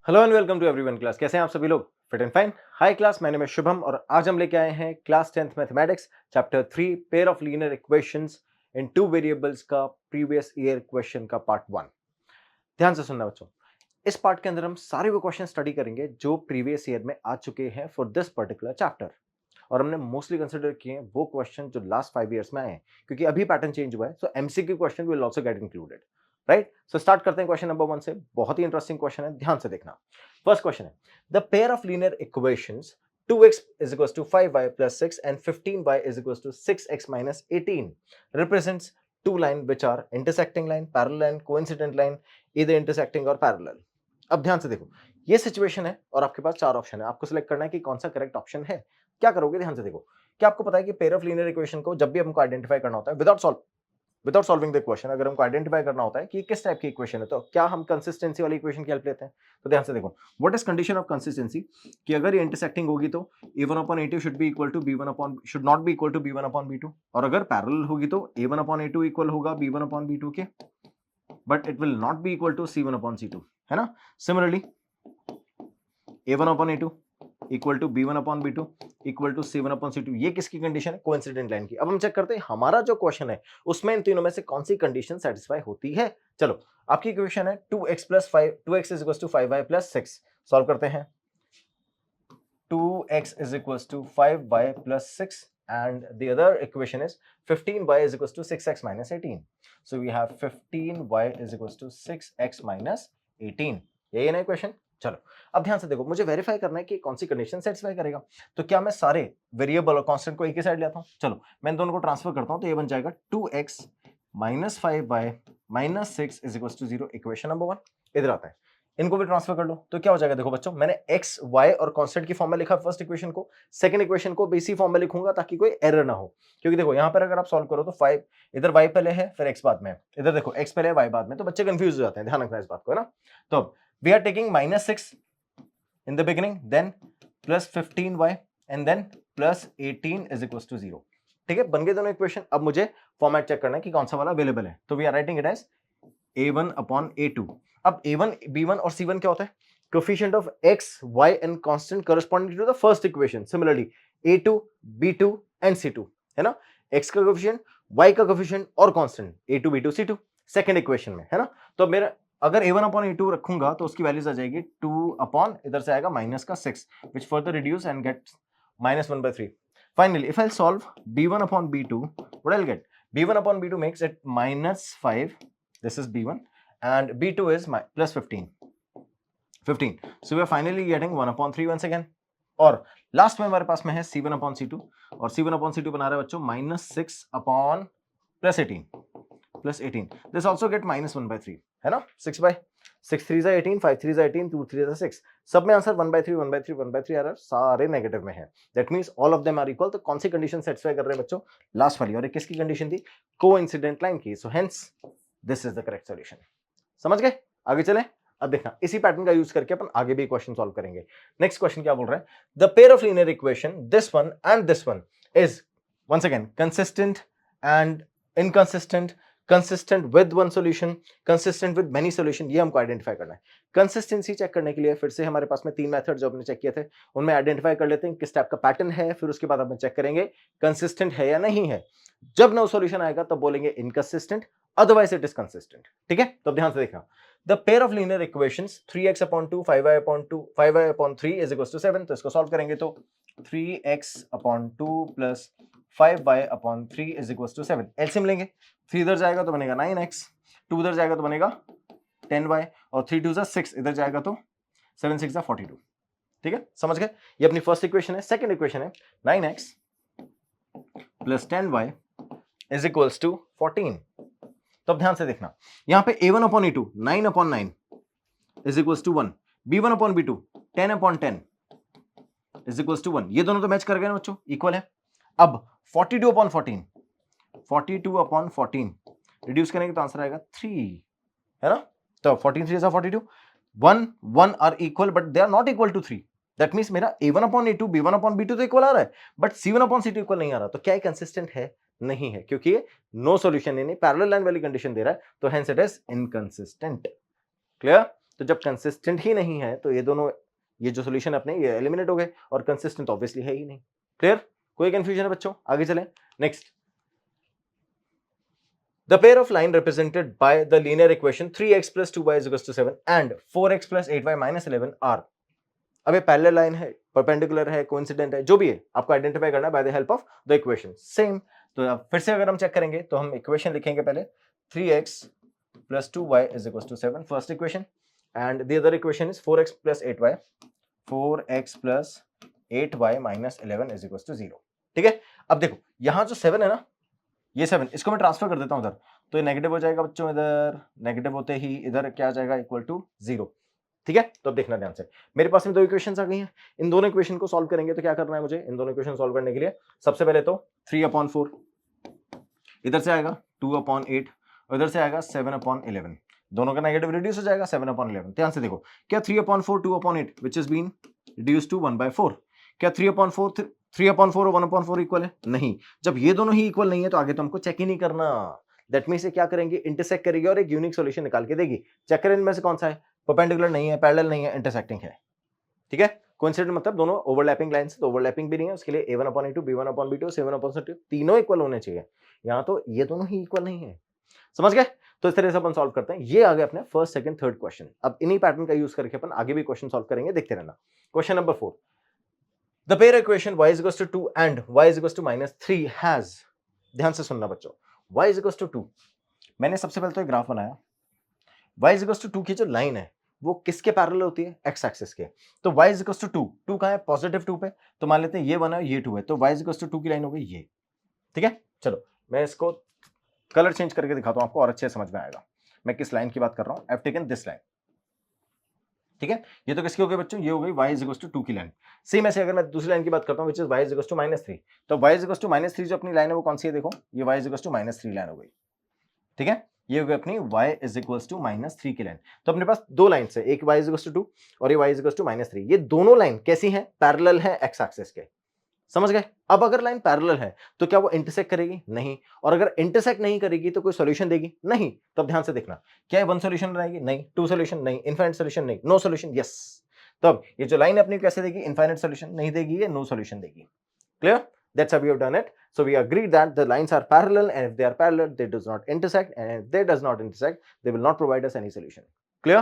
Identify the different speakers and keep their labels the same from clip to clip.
Speaker 1: Hello and welcome to everyone class. कैसे हैं आप सभी लोग? Fit and fine. Hi class, my name is Shubham और आज हम लेके आए हैं class 10th mathematics chapter 3 pair of linear equations in two variables का प्रीवियस ईयर क्वेश्चन का पार्ट 1। ध्यान से सुनना बच्चों। इस पार्ट के अंदर हम सारे वो क्वेश्चन स्टडी करेंगे जो प्रीवियस ईयर में आ चुके हैं फॉर दिस पर्टिकुलर चैप्टर, और हमने मोस्टली कंसिडर किए हैं वो क्वेश्चन जो लास्ट 5 इयर्स में आए हैं, क्योंकि अभी पैटर्न चेंज हुआ है। So MCQ question will also get included, right? So start करते हैं क्वेश्चन नंबर 1 से। बहुत ही इंटरेस्टिंग क्वेश्चन है, ध्यान से देखना। फर्स्ट क्वेश्चन है, the pair of linear equations 2x is equals to 5y plus 6 and 15y is equals to 6x minus 18 represents two line which are intersecting line, parallel line, coincident line, either intersecting or parallel। अब ध्यान से देखो, ये situation है और आपके पास चार option है, आपको सिलेक्ट करना है कि कौन सा करेक्ट ऑप्शन है। क्या करोगे? ध्यान से देखो। क्या आपको पता है कि पेयर ऑफ लीनियर इक्वेशन को जब भी हमको आइडेंटिफाई करना होता है विदाउट सॉल्विंग द इक्वेशन, अगर हमको आइडेंटिफाई करना होता है कि किस टाइप की इक्वेशन है, तो क्या हम कंसिस्टेंसी वाली इक्वेशन की हेल्प लेते हैं। तो ध्यान से देखो, what is condition of consistency, कि अगर ये इंटरसेक्टिंग होगी तो a1 upon a2 should be equal to b1 upon should not be equal to b1 upon b2, और अगर पैरेलल होगी तो a1 अपॉन a2 इक्वल होगा b1 अपॉन b2 के, but it will not be equal to c1 upon c2, है ना। Similarly a1 upon a2 equal to b1 upon b2 equal to c1 upon c2, ये किसकी condition है? Coincident line की। अब हम चेक करते हैं हमारा जो क्वेश्चन है उसमें इन तीनों में से कौन सी कंडीशन सेटिस्फाई होती है। चलो, आपकी इक्वेशन है 2x is equal to 5y plus 6। Solve करते हैं। 2x is equals to 5y plus 6 and the other equation is 15y is equals to 6x minus 18. So we have 15y is equals to 6x minus 18. यही है ना equation. चलो, अब ध्यान से देखो, मुझे वेरीफाई करना है कि कौन सी कंडीशन सेटिस्फाई करेगा। तो क्या मैं सारे वेरिएबल और कांस्टेंट को एक ही साइड लेता हूं? चलो, मैं इन दोनों को ट्रांसफर करता हूं, तो ये बन जाएगा 2x minus 5y minus 6 is equals to 0। Equation number 1 इधर आता है। इनको भी ट्रांसफर कर लो तो क्या हो जाएगा? देखो बच्चों, मैंने x y और कांस्टेंट की फॉर्म में लिखा फर्स्ट इक्वेशन को, सेकंड इक्वेशन को भी इसी फॉर्म में लिखूंगा ताकि कोई एरर ना हो। क्योंकि देखो यहां पर अगर आप सॉल्व करो तो 5 इधर y पहले है फिर x बाद में है, इधर देखो x पहले है y बाद में, तो बच्चे कंफ्यूज हो जाते हैं। ध्यान रखना इस बात को, है ना। तो अब we are taking -6 in the beginning, then plus 15y and then plus 18 is equals to 0। ठीक है, बन गए दोनों इक्वेशन। अब मुझे फॉर्मेट चेक करना है कि कौन सा वाला अवेलेबल है, तो we are writing it as a1 upon a2। अब a1 b1 और c1 क्या होता है? Coefficient of x y and constant corresponding to the first equation. Similarly a2 b2 and c2, है ना। x का कोएफिशिएंट, y का कोएफिशिएंट और constant a2 b2 c2 second equation में, है ना। तो मेरा अगर a1 अपॉन a2 रखूंगा तो उसकी वैल्यूज आ जाएगी 2 अपॉन, इधर से आएगा माइनस का 6 which further reduce and get -1/3। Finally if I solve b1 upon b2, what I'll get? b1 upon b2 makes it -5, this is b1, and b2 is plus 15। So we are finally getting 1 upon 3 once again। और last में हमारे पास में है c1 upon c2, और c1 upon c2 बना रहा है बच्चों -6 upon plus 18। This also get -1/3, है ना। 6 3 18, 5 3 18, 2 3 6, सब में आंसर 1/3 1/3 1/3 आ रहा है, सारे नेगेटिव में है। That means all of them are equal. तो कौन सी कंडीशन सेटिस्फाई कर रहे हैं बच्चों? लास्ट वाली। और किसकी कंडीशन थी? कोइंसिडेंट लाइन की। So hence this is the correct solution. समझ गए? आगे चले। अब देखना, इसी पैटर्न का यूज करके अपन आगे भी क्वेश्चन सॉल्व करेंगे। नेक्स्ट क्वेश्चन क्या बोल रहा है? The pair of linear equation this one and this one is once again consistent and inconsistent, consistent with one solution, consistent with many solution. ये हमको आइडेंटिफाई करना है। कंसिस्टेंसी चेक करने के लिए फिर से हमारे पास में 3 मेथड जो हमने चेक किए थे उनमें आइडेंटिफाई कर लेते हैं किस टाइप का पैटर्न है, फिर उसके बाद अपन चेक करेंगे कंसिस्टेंट है या नहीं है। जब नो सॉल्यूशन आएगा तब बोलेंगे inconsistent, otherwise it is consistent. ठीक है, तो ध्यान से देखना। The pair of linear equations 3x upon 2 5y upon 2 5y upon 3 is equal to 7। तो इसको सॉल्व करेंगे तो 3x upon 2 plus 5y upon 3 is equal to 7। LCM लेंगे, 3 इधर जाएगा तो बनेगा 9x, 2 इधर जाएगा तो बनेगा 10y, और 3 2 जा 6, इधर जाएगा तो 7 6 जा 42। ठीक है, समझ गए? ये अपनी फर्स्ट इक्वेशन है। सेकंड इक्वेशन है 9x plus 10y is equals to 14। तो अब ध्यान से देखना, यहां पे a1 upon a2 9 upon 9 is equals to 1, b1 upon b2 10 upon 10 is equals to 1। ये दोनों तो मैच कर गए ना बच्चों, इक्वल है। अब 42 अपॉन 14, 42 अपॉन 14 रिड्यूस करेंगे तो आंसर आएगा 3, है ना। तो 14 3 42, 1 1 are equal but they are not equal to 3। That means मेरा a1 upon a2 b1 upon b2 तो इक्वल आ रहा है, but c1 upon c2 equal नहीं आ रहा। तो क्या कंसिस्टेंट है? नहीं है, क्योंकि ये नो सॉल्यूशन, यानी पैरेलल लाइन वाली कंडीशन दे रहा है, तो hence it is inconsistent. Clear? तो जब कंसिस्टेंट ही नहीं है तो ये दोनों, ये जो सोल्यूशन अपने ये एलिमिनेट हो गए, और कंसिस्टेंट ऑब्वियसली है ही नहीं। क्लियर? कोई कंफ्यूजन है बच्चों? आगे चलें। Next, the pair of line represented by the linear equation 3x plus 2y is equals to 7 and 4x plus 8y minus 11 are, अब ये पैरेलल लाइन है, परपेंडिकुलर है, कोइंसिडेंट है, जो भी है आपको आइडेंटिफाई करना है by the help of the equation. Same, तो अब फिर से अगर हम चेक करेंगे तो हम इक्वेशन लिखेंगे पहले 3x plus 2y is equals to 7, first equation, and the other equation is 4x plus 8y, 4x plus 8y minus 11 is equals to 0। ठीक है, अब देखो यहां जो 7 है ना, ये 7, इसको मैं ट्रांसफर कर देता हूं उधर, तो ये नेगेटिव हो जाएगा बच्चों, इधर नेगेटिव होते ही इधर क्या आ जाएगा, इक्वल टू 0। ठीक है, तो अब देखना ध्यान से, मेरे पास में दो इक्वेशंस आ गई हैं, इन दोनों इक्वेशन को सॉल्व करेंगे तो क्या करना है मुझे, इन दोनों इक्वेशन सॉल्व करने के लिए सबसे पहले तो 3/4 इधर से आएगा, 2/8 और इधर से आएगा 7/11, दोनों का नेगेटिव रिड्यूस हो जाएगा 7/11। ध्यान से देखो, क्या 3/4 2/8 which is been reduce to 1/4, क्या 3/4 और 1/4 इक्वल है? नहीं। जब ये दोनों ही इक्वल नहीं है तो आगे तो हमको चेक ही नहीं करना। दैट मींस क्या करेंगे, इंटरसेक्ट करेगी और एक यूनिक सॉल्यूशन निकाल के देगी। चेक करें इनमें से कौन सा है, परपेंडिकुलर नहीं है, पैरेलल नहीं है, इंटरसेक्टिंग है। ठीक है, कोइंसिडेंट मतलब दोनों ओवरलैपिंग लाइन से, तो ओवरलैपिंग भी नहीं है, उसके लिए a1/a2 b1/b2 c1/c2 तीनों इक्वल होने चाहिए। यहाँ तो ये दोनों ही इक्वल नहीं है, समझ गए? तो इस तरह से अपन सॉल्व करते हैं। ये आ गया अपने फर्स्ट, सेकंड, थर्ड क्वेश्चन। अब इन्हीं पैटर्न का यूज करके अपन आगे भी क्वेश्चन सॉल्व करेंगे, देखते रहना। Question number 4, the pair equation y is equals to 2 and y is equals to -3 has, ध्यान से सुनना बच्चों, y is equals to 2, मैंने सबसे पहले तो एक ग्राफ बनाया, y is equals to 2 की जो लाइन है वो किसके पैरेलल होती है, x एक्सिस के। तो y is equals to 2, 2 कहां है, पॉजिटिव 2 पे, तो मान लेते हैं ये 1 है ये 2 है, तो y is equals to 2 की लाइन हो गई ये। ठीक है, चलो मैं इसको कलर चेंज करके दिखाता हूं आपको और अच्छे समझ में आएगा मैं किस लाइन की बात कर रहा हूं। I have taken this line. ठीक है, ये तो किसकी हो गई बच्चों, ये हो गई y is equals to 2 की लाइन। सेम ऐसे अगर मैं दूसरी लाइन की बात करता हूं which is y is equals to -3, तो y is equals to -3 जो अपनी लाइन है वो कौन सी है, देखो ये y is equals to -3 line हो गई। ठीक है, ये हो गई अपनी y is equals to -3 की लाइन। तो अपने पास दो लाइन है, एक y is equals to 2 और ये y is equals to -3। ये दोनों लाइन कैसी हैं, पैरेलल है x एक्सिस के, समझ गए? अब अगर लाइन पैरेलल है तो क्या वो इंटरसेक्ट करेगी, नहीं, और अगर इंटरसेक्ट नहीं करेगी तो कोई सॉल्यूशन देगी, नहीं। तो अब ध्यान से देखना, क्या ये वन सॉल्यूशन बनाएगी, नहीं, टू सॉल्यूशन, नहीं, इनफाइनाइट सॉल्यूशन, नहीं, नो सॉल्यूशन, यस। तब ये जो लाइन अपनी कैसे देगी, इनफाइनाइट सॉल्यूशन नहीं देगी, ये नो सॉल्यूशन देगी। Clear? That's how we have done it. So we agreed that the lines are parallel, and if they are parallel, they does not intersect, and if they does not intersect, they will not provide us any solution. Clear?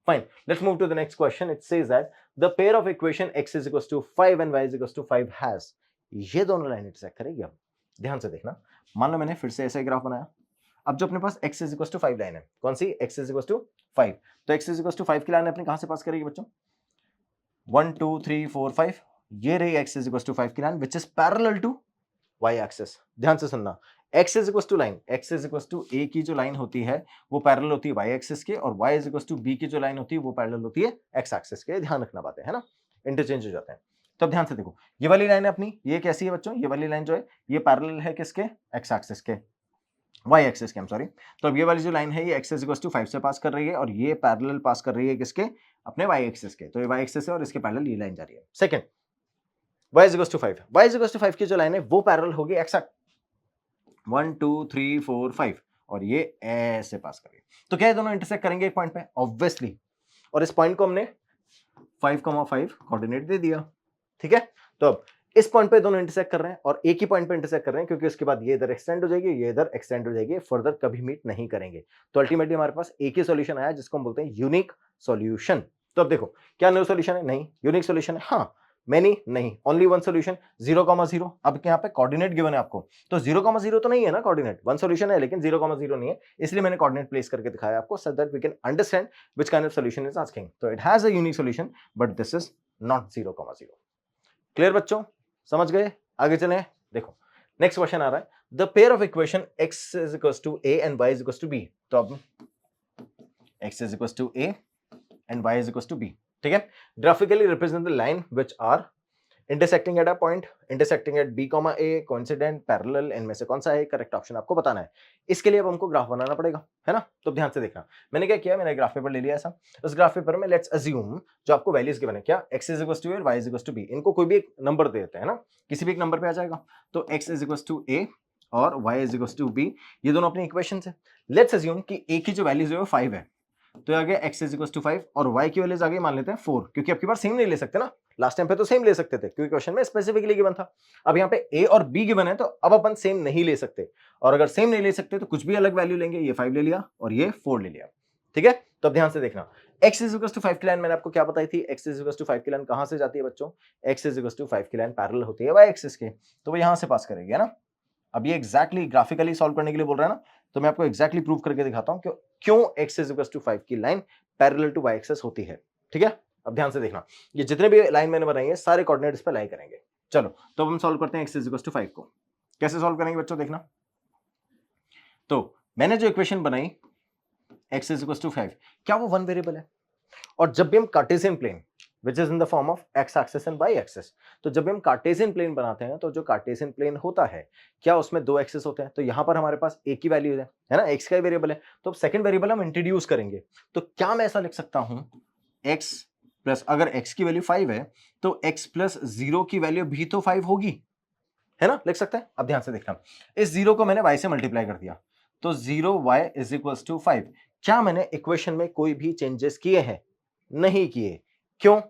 Speaker 1: Fine. Let's move to the next question. It says that the pair of equation x is equals to 5 and y is equals to 5 has, ये दोनों line intersect करेगी। अब ध्यान से देखना, मान लो मैंने फिर से ऐसा ग्राफ बनाया, अब जो अपने पास x is equals to 5 line है, कौन सी, x is equals to 5, तो x is equals to 5 की लाइन अपनी कहां से पास करेगी बच्चों, 1 2 3 4 5, ये रही x is equals to 5 की line which is parallel to y axis. ध्यान से सुनना, x is equals to line, x is equals to a की जो लाइन होती है वो पैरेलल होती है y एक्सिस के, और y is equals to b की जो लाइन होती है वो पैरेलल होती है x एक्सिस के। ध्यान रखना बातें, है ना, इंटरचेंज हो जाते हैं। तो अब ध्यान से देखो, ये वाली लाइन है अपनी, ये कैसी है बच्चों, ये वाली लाइन जो है ये पैरेलल है किसके, x एक्सिस के, y एक्सिस के, सॉरी। तो अब ये वाली जो लाइन है ये x is equals to 5 से पास कर रही है और ये पैरेलल पास कर रही है किसके, अपने y एक्सिस के। तो ये y एक्सिस है और इसके पैरेलल ये लाइन जा रही है। Second, y is equals to 5, y is equals to 5 की जो लाइन है वो पैरेलल होगी x 1 2 3 4 5 और ये ऐसे पास करेंगे, तो क्या ये दोनों इंटरसेक्ट करेंगे एक पॉइंट पे, ऑब्वियसली, और इस पॉइंट को हमने 5,5 कोऑर्डिनेट दे दिया। ठीक है, तो अब इस पॉइंट पे दोनों इंटरसेक्ट कर रहे हैं और एक ही पॉइंट पे इंटरसेक्ट कर रहे हैं, क्योंकि उसके बाद ये इधर एक्सटेंड हो जाएगी, ये इधर एक्सटेंड हो जाएगी, फर्दर कभी मीट नहीं करेंगे। तो अल्टीमेटली हमारे पास एक ही सॉल्यूशन आया जिसको हम बोलते हैं यूनिक सॉल्यूशन। तो अब देखो, क्या नो सॉल्यूशन है, नहीं, यूनिक सॉल्यूशन है, हाँ, मैनी नहीं, ओनली वन सॉल्यूशन, 0,0। अब यहाँ पे कोऑर्डिनेट गिवन है आपको, तो 0,0 तो नहीं है ना कोऑर्डिनेट, वन सॉल्यूशन है लेकिन 0,0 नहीं है, इसलिए मैंने कोऑर्डिनेट प्लेस करके दिखाया आपको, so that we can understand which kind of solution is asking. तो it has a unique solution but this is not 0,0। Clear बच्चों, समझ गए? आगे चलें, देखो नेक्स्ट क्वेश्चन आ रहा है, the pair of equation x is equals to a and y is equals to b। तो अब x is equals to a and y is equals to b, ठीक है, graphically represent the line which are intersecting at a point, intersecting at b, a, coincident, parallel, इनमें से कौन सा है correct option आपको बताना है। इसके लिए अब हमको ग्राफ बनाना पड़ेगा, है ना। तो ध्यान से देखना, मैंने क्या किया, मैंने ग्राफ पेपर ले लिया ऐसा, उस ग्राफ पेपर में लेट्स अज्यूम जो आपको वैल्यूज गिवन है, क्या x is equals to a, y is equals to b, इनको कोई भी एक नंबर दे देते हैं ना, किसी भी एक नंबर पे आ जाएगा। तो x is equals to a और y is equals to b, ये दोनों अपनी इक्वेशंस है। लेट्स अज्यूम कि a की जो वैल्यूज है वो 5 है, तो आ गया x इज इक्वल टू 5 और y की वैल्यूज आ गई मान लेते हैं 4, क्योंकि अब की बार सेम नहीं ले सकते ना, लास्ट टाइम पे तो सेम ले सकते थे क्योंकि क्वेश्चन में स्पेसिफिकली गिवन था। अब यहाँ पे a और b गिवन है तो अब अपन सेम नहीं ले सकते, और अगर सेम नहीं ले सकते तो कुछ भी अलग वैल्यू लेंगे, ये 5 ले लिया और ये 4 ले लिया, ठीक है। तो अब ध्यान से देखना, x इज इक्वल टू 5 की लाइन मैंने आपको क्या बताई थी, x इज इक्वल टू 5 की लाइन कहां से जाती है बच्चों, x इज इक्वल टू 5 की लाइन पैरेलल होती है y एक्सिस के, तो वो यहां से पास करेगी, है ना। अब ये एग्जैक्टली ग्राफिकली सॉल्व करने के लिए बोल रहा है ना, तो मैं आपको एग्जैक्टली प्रूव करके दिखाता हूं कि क्यों x इज इक्वल टू 5 की line parallel to y axis होती है, ठीक है। अब ध्यान से देखना, ये जितने भी लाइन मैंने बनाई है सारे कोऑर्डिनेट्स पे लाई करेंगे। चलो तो हम सॉल्व करते हैं x इज इक्वल टू 5 को। कैसे सॉल्व करेंगे बच्चों, देखना। तो मैंने जो इक्वेशन बनाई x इज इक्वल टू 5, क्या वो वन वेरिएबल है? और जब भी हम cartesian plane which is in the form of x axis and y axis, तो जब भी हम कार्टेशियन प्लेन बनाते हैं तो जो कार्टेशियन प्लेन होता है क्या उसमें दो एक्सिस होते हैं, तो यहां पर हमारे पास एक ही वैल्यू है ना, x का वेरिएबल है, तो अब सेकंड वेरिएबल हम इंट्रोड्यूस करेंगे। तो क्या मैं ऐसा लिख सकता हूं x प्लस, अगर x की वैल्यू 5 है तो x प्लस 0 की वैल्यू भी तो 5 होगी, है ना, लिख सकते हैं। अब ध्यान से देखना, इस 0 को मैंने y से मल्टीप्लाई कर दिया तो 0y इज इक्वल टू 5। क्या मैंने इक्वेशन में कोई भी चेंजेस किए हैं? नहीं किए। क्यों?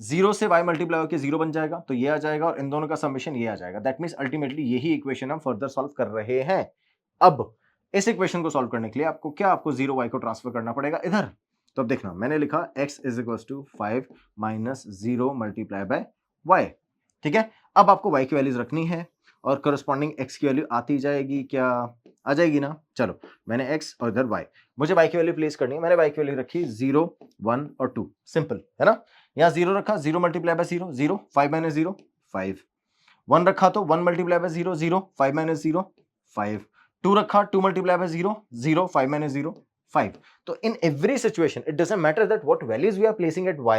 Speaker 1: 0 से y मल्टीप्लाई होकर 0 बन जाएगा तो ये आ जाएगा और इन दोनों का समेशन ये आ जाएगा। दैट मींस अल्टीमेटली यही इक्वेशन हम फर्दर सॉल्व कर रहे हैं। अब इस इक्वेशन को सॉल्व करने के लिए आपको 0y को ट्रांसफर करना पड़ेगा इधर। तो अब देखना, मैंने लिखा x is equal to 5 minus 0 multiply by y, ठीक है। अब आपको y की वैल्यूज रखनी है और करस्पॉन्डिंग x की वैल्यू आती जाएगी, क्या आ जाएगी ना। चलो मैंने x और इधर y, मुझे y की वैल्यू प्लेस करनी है, मैंने y की वैल्यू रखी 0 1 और 2, सिंपल है ना। यहाँ 0 रखा, 0 मल्टीप्लाई बाय 0 0, 5 माइनस 0 5, 1 रखा तो 1 मल्टीप्लाई बाय 0 0, 5 माइनस 0 5, 2 रखा, 2 मल्टीप्लाई बाय 0 0, 5 माइनस 0 5। तो in every situation it doesn't matter that what values we are placing at y,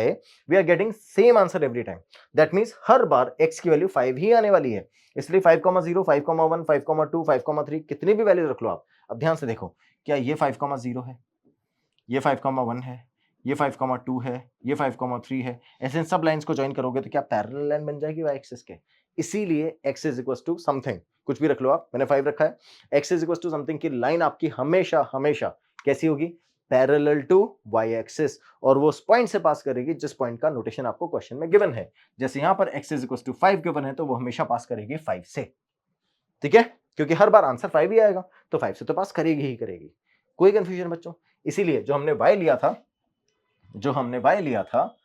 Speaker 1: we are getting same answer every time. That means her bar x की value 5 ही आने वाली है, इसलिए 5,0 5,1 5,2 5,3 कितनी भी value रख लो आप। अब ध्यान से देखो, क्या ये 5,0 है, ये 5,1 है, ये 5,2 है, ये 5,3 है, ऐसे इन सब लाइंस को ज्वाइन करोगे तो क्या पैरेलल लाइन बन जाएगी y एक्सिस के। इसीलिए x is equal to something, कुछ भी रख लो आप, मैंने 5 रखा है, x is equal to something की लाइन आपकी हमेशा हमेशा कैसी होगी, पैरेलल टू y एक्सिस, और वो उस पॉइंट से पास करेगी जिस पॉइंट का नोटेशन आपको क्वेश्चन में गिवन है। जैसे यहां पर x is equal to 5 given है तो वो हमेशा पास करेगी 5 से, ठीक है, क्योंकि हर बार आंसर 5 ही आएगा तो 5 से तो पास करेगी ही करेगी। कोई कंफ्यूजन बच्चों? इसीलिए जो हमने y लिया था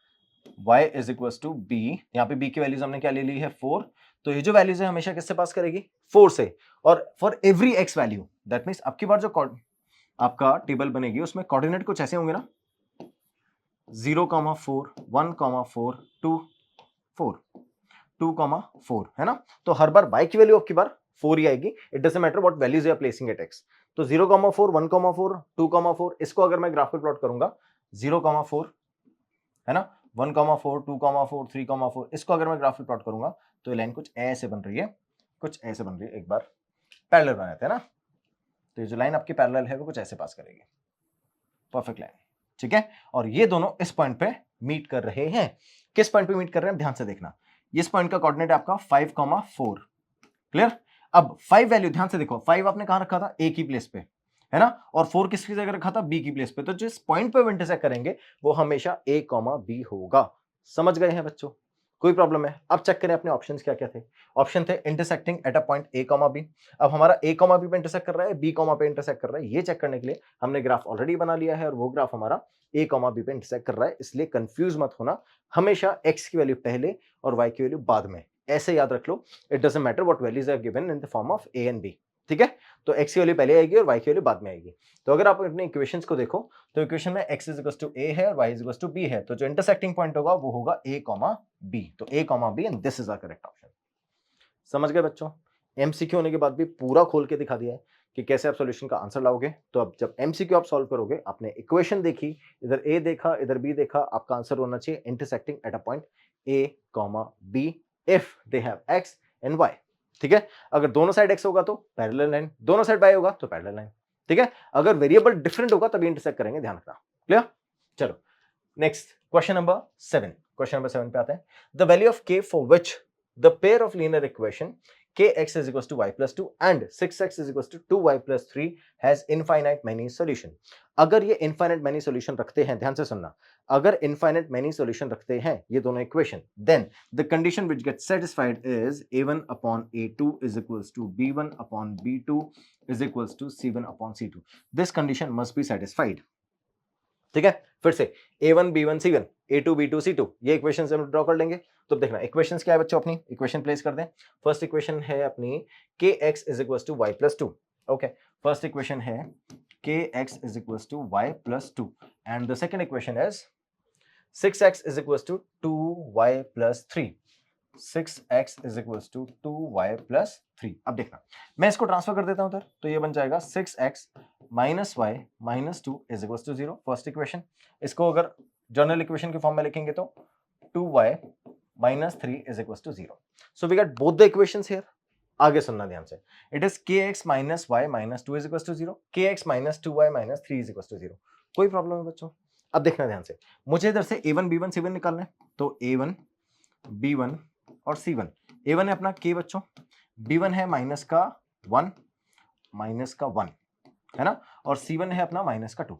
Speaker 1: y is equal to b, यहाँ पे b की वैल्यूज हमने क्या ले ली है 4, तो ये जो वैल्यूज है हमेशा किससे पास करेगी 4 से, और for every x value that means अब की बार जो आपका टेबल बनेगी उसमें कोऑर्डिनेट कुछ ऐसे होंगे ना, 0,4 1,4 2 4 2,4, है ना। तो हर बार y की वैल्यू अब की बार 4 ही आएगी, it doesn't matter what values you are placing at x। तो 0,4 1,4 2,4, इसको अगर मैं ग्राफ पे प्लॉट करूंगा 0,4 है ना, 1,4 2,4 3,4, इसको अगर मैं ग्राफ पे प्लॉट करूंगा तो ये लाइन कुछ ऐसे बन रही है, कुछ ऐसे बन रही है। एक बार पैरेलल बनाते हैं ना, तो ये जो लाइन आपकी पैरेलल है वो कुछ ऐसे पास करेगी, परफेक्ट लाइन, ठीक है। और ये दोनों इस पॉइंट पे मीट कर रहे हैं। किस पॉइंट पे मीट कर रहे हैं ध्यान से देखना, इस पॉइंट का कोऑर्डिनेट आपका 5,4, क्लियर। अब 5 वैल्यू ध्यान से देखो, 5 आपने कहां रखा था, ए की प्लेस पे, है ना, और 4 किसकी जगह रखा था, बी की प्लेस पे। तो जिस पॉइंट पे इंटरसेक्ट करेंगे वो हमेशा a, b होगा। समझ गए हैं बच्चों? कोई प्रॉब्लम है? अब चेक करें अपने ऑप्शंस क्या क्या थे। ऑप्शन थे intersecting at a point a, b। अब हमारा a, b पे इंटरसेक्ट कर रहा है, b, पे इंटरसेक्ट कर रहा है, ये चेक करने के लिए हमने ग्राफ ऑलरेडी बना लिया है और वो ग्राफ हमारा a, b पे इंटरसेक्ट कर रहा है, इसलिए कंफ्यूज मत होना, हमेशा x की वैल्यू पहले और y की वैल्यू बाद में, ऐसे याद रख लो। It doesn't matter what values are given in the form of a and b, ठीक है। तो x की वैल्यू पहले आएगी और y की वैल्यू बाद में आएगी। तो अगर आप अपने इक्वेशंस को देखो तो इक्वेशन में x is equal to a है और y is equal to b है, तो जो इंटरसेक्टिंग पॉइंट होगा वो होगा a, b। तो a, b and this is our correct option. समझ गए बच्चों? एमसीक्यू होने के बाद भी पूरा खोल के दिखा दिया है कि कैसे आप सॉल्यूशन का आंसर लाओगे। तो अब जब एमसीक्यू आप सॉल्व करोगे, आपने इक्वेशन देखी, इधर a देखा इधर b देखा, आपका आंसर होना चाहिए intersecting at a point a, b if they have x and y, ठीक है। अगर दोनों साइड x होगा तो पैरेलल लाइन, दोनों साइड y होगा तो पैरेलल लाइन, ठीक है। अगर वेरिएबल डिफरेंट होगा तभी इंटरसेक्ट करेंगे, ध्यान रखना, क्लियर। चलो next question number 7। Question number 7 पे आते हैं। The value of k for which the pair of linear equation kx is equals to y plus 2 and 6x is equals to 2y plus 3 has infinite many solution. अगर ये infinite many solution रखते हैं, ध्यान से सुनना, अगर infinite many solution रखते हैं ये दोनों equation, then the condition which gets satisfied is a1 upon a2 is equals to b1 upon b2 is equals to c1 upon c2. This condition must be satisfied. ठीक है, फिर से a1 b1 c1 a2 b2 c2 ये equation हम draw कर लेंगे. तो देखना इक्वेशंस क्या है बच्चों, अपनी इक्वेशन प्लेस कर दें. फर्स्ट इक्वेशन है अपनी kx is equals to y plus 2. Okay, first equation है kx is equals to y plus 2 and the second equation is 6x is equals to 2y plus 3. 6x is equals to 2y plus 3. अब देखना मैं इसको transfer कर देता हूं उधर, तो ये बन जाएगा 6x minus y minus 2 is equal to 0. First equation, इसको अगर जनरल इक्वेशन के फॉर्म में लिखेंगे तो 2y minus 3 is equal to 0. So we get both the equations here. आगे सुनना ध्यान से, it is kx minus y minus 2 is equal to 0, kx minus 2y minus 3 is equal to 0. कोई problem है बच्चों? अब देखना ध्यान से, मुझे इधर से a1 b1 c1 निकालना है, तो a1 b1 और c1. a1 है अपना k बच्चों, b1 है माइनस का 1 है ना, और c1 है अपना माइनस का 2.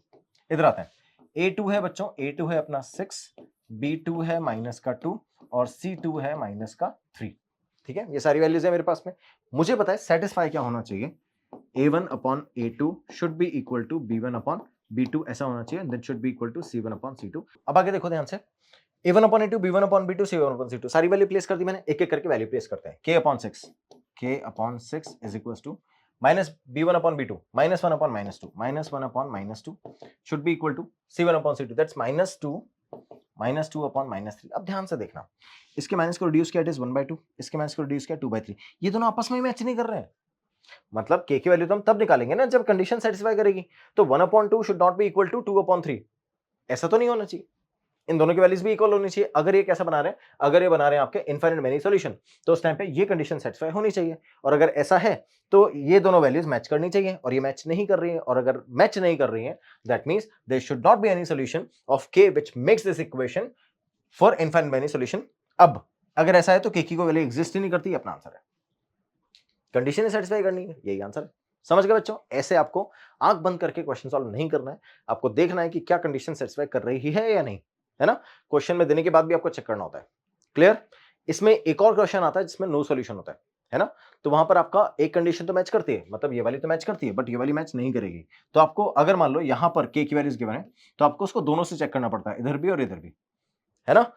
Speaker 1: इधर आता है, a2 है बच्चों, a2 है अपना 6, b2 है माइनस का 2 और c2 है माइनस का 3. ठीक है, ये सारी वैल्यूज है मेरे पास में. मुझे पता है सेटिस्फाई क्या होना चाहिए, a1 upon a2 should be equal to b1 upon b2 ऐसा होना चाहिए, then should be equal to c1 upon c2. अब आगे देखो ध्यान से, a1 upon a2 b1 upon b2 c1 upon c2 सारी वैल्यू प्लेस कर दी मैंने, एक एक करके वैल्यू प्लेस करते हैं. k upon 6 is equal to minus b1 upon b2 minus 1 upon minus 2 minus 1 upon minus 2 should be equal to c1 upon c2, that's minus 2 upon minus 3. अब ध्यान से देखना, इसके माइनस को रिड्यूस किया इट इज 1/2, इसके माइनस को reduce किया 2/3. ये दोनों आपस में मैच नहीं कर रहे हैं. मतलब k की वैल्यू तो हम तब निकालेंगे ना जब कंडीशन सेटिस्फाई करेगी. तो 1/2 should not be equal to 2/3, ऐसा तो नहीं होना चाहिए. इन दोनों की वैल्यूज भी इक्वल होनी चाहिए. अगर ये कैसा बना रहे हैं, अगर ये बना रहे हैं आपके इनफाइनाइट मेनी सॉल्यूशन, तो उस टाइम पे ये कंडीशन सेटिस्फाई होनी चाहिए. और अगर ऐसा है तो ये दोनों वैल्यूज मैच करनी चाहिए, और ये मैच नहीं कर रही है. और अगर मैच नहीं कर रही है, that means there should not be any solution of k which makes this equation for infinite many solution. अब अगर ऐसा है तो k की कोई वैल्यू एग्जिस्ट ही नहीं करती, अपना आंसर है. कंडीशन ही सेटिस्फाई करनी है, यही आंसर है. समझ गए बच्चों? ऐसे आपको आंख बंद करके क्वेश्चन सॉल्व नहीं करना है, आपको देखना है कि क्या कंडीशन सेटिस्फाई कर रही है या नहीं, है ना. क्वेश्चन में देने के बाद भी आपको चेक करना होता है. क्लियर? इसमें एक और क्वेश्चन आता है जिसमें नो सॉल्यूशन होता है ना. तो वहां पर आपका एक कंडीशन तो मैच करती है, मतलब ये वाली तो मैच करती है, बट ये वाली मैच नहीं करेगी. तो आपको अगर मान लो यहां पर k की वैल्यूज गिवन है, तो आपको उसको दोनों से चेक करना पड़ता है, इधर भी और इधर भी, है ना.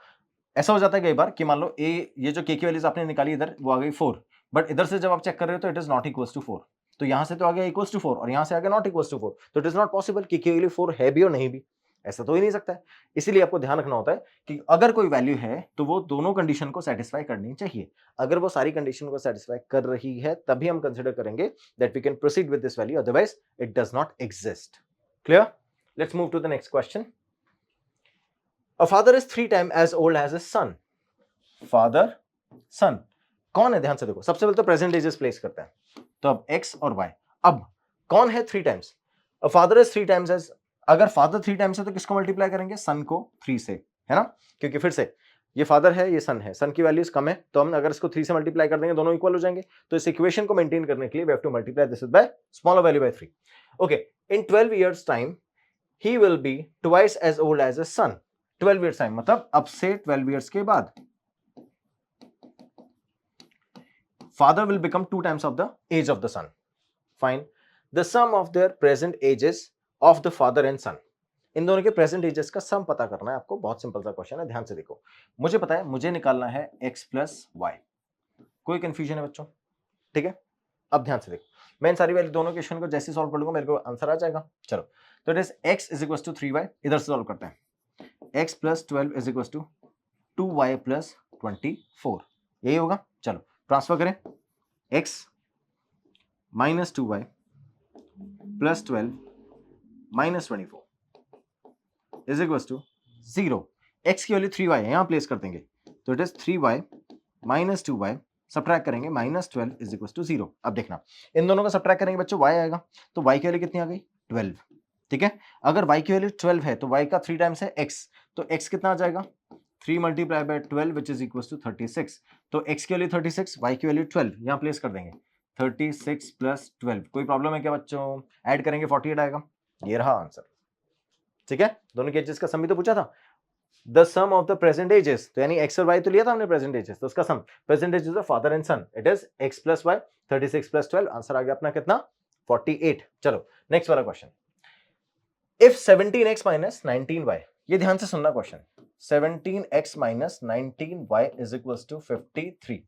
Speaker 1: ऐसा हो जाता है कई बार कि मान लो ये जो k की वैल्यूज आपने निकाली इधर, वो आ गई 4, बट इधर से जब आप चेक कर रहे हो तो it is not equals to 4. तो यहां से तो आ गया इक्वल्स टू 4 और यहां से आ गया नॉट इक्वल्स टू 4. तो इट इज नॉट पॉसिबल कि k की वैल्यू 4 है भी और नहीं भी, ऐसा तो ही नहीं सकता है. इसीलिए आपको ध्यान रखना होता है कि अगर कोई वैल्यू है तो वो दोनों कंडीशन को सेटिस्फाई करनी चाहिए. अगर वो सारी कंडीशन को सेटिस्फाई कर रही है तभी हम कंसीडर करेंगे that we can proceed with this value, otherwise it does not exist. Clear? Let's move to the next question. A father is 3 times as old as his son. Father son कौन है? ध्यान से देखो, सबसे पहले तो present ages place करते हैं. तो अब x और y. अब कौन है 3 times? A father is 3 times age, अगर फादर 3 टाइम्स है तो किसको मल्टीप्लाई करेंगे? सन को 3 से, है ना. क्योंकि फिर से ये फादर है, ये सन है, सन की वैल्यूज कम है, तो हम अगर इसको 3 से मल्टीप्लाई कर देंगे दोनों इक्वल हो जाएंगे. तो इस इक्वेशन को मेंटेन करने के लिए we have to multiply this by smaller value by 3. Okay, in 12 years time he will be twice as old as his son. 12 years time मतलब अब से 12 इयर्स के बाद father will become 2 times of the age of the son. Find the sum of their present ages of the father and son. इन दोनों के present ages का सम पता करना है आपको. बहुत सिंपल सा क्वेश्चन है, ध्यान से देखो. मुझे पता है, मुझे निकालना है x प्लस वाई. कोई कंफ्यूजन है बच्चों? ठीक है, अब ध्यान से देखो, मैं इन सारी वैल्यू दोनों क्वेश्चन को जैसे सॉल्व कर लूंगा मेरे को आंसर आ जाएगा. चलो, तो it is x is equal to 3y. इधर से सॉल्व करते हैं. x plus 12 is equal to 2y plus 24. यही होगा. चलो ट्रांसफर करें, x minus 2y plus 12 minus 24 is equal to 0. x की वैल्यू 3y है, यहां प्लेस कर देंगे, तो it is 3y minus 2y, subtract करेंगे, माइनस 12 इज इक्वल टू 0. अब देखना, इन दोनों का सब्ट्रैक्ट करेंगे बच्चों, y आएगा, तो y की वैल्यू कितनी आ गई? 12. ठीक है, अगर y की वैल्यू 12 है तो y का 3 टाइम्स है x, तो x कितना आ जाएगा? 3 multiply by 12 which is equal to 36। तो x की वैल्यू 36, y की वैल्यू 12 यहां प्लेस कर देंगे। 36 प्लस 12, कोई प्रॉब्लम है क्या बच्चों? ऐड करेंगे 48 आएगा। ये रहा आंसर। ठीक है, दोनों के एजेस का सम भी तो पूछा था। The sum of the present ages, तो यानी एक्स और वाई तो लिया था हमने प्रेजेंट एजेस, तो उसका sum present ages of father and son it is x plus y. 36 plus 12, answer आ गया अपना कितना? 48। चलो नेक्स्ट वाला question. If 17x minus 19y, ये ध्यान से सुनना question. 17x minus 19y is equals to 53,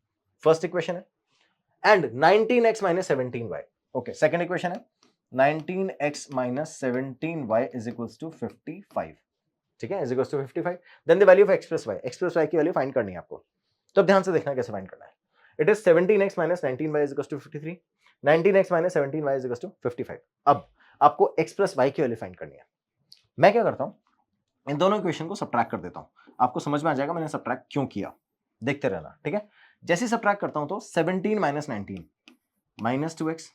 Speaker 1: first equation है। And 19x minus 17y, okay second equation है। 19x minus 17y is equals to 55, ठीक है, is equals to 55। Then the value of x plus y की value find करनी है आपको। तो अब ध्यान से देखना कैसे फाइंड करना है। It is 17x minus 19y is equals to 53, 19x minus 17y is equals to 55। अब आपको x प्लस y की वैल्यू फाइंड करनी है। मैं क्या करता हूं, इन दोनों इक्वेशन को सब्ट्रैक्ट कर देता हूं, आपको समझ में आ जाएगा मैंने सब्ट्रैक्ट क्यों किया, देखते रहना। ठीक है, जैसे सब्ट्रैक्ट करता हूं तो 17 माइनस 19 माइनस 2x,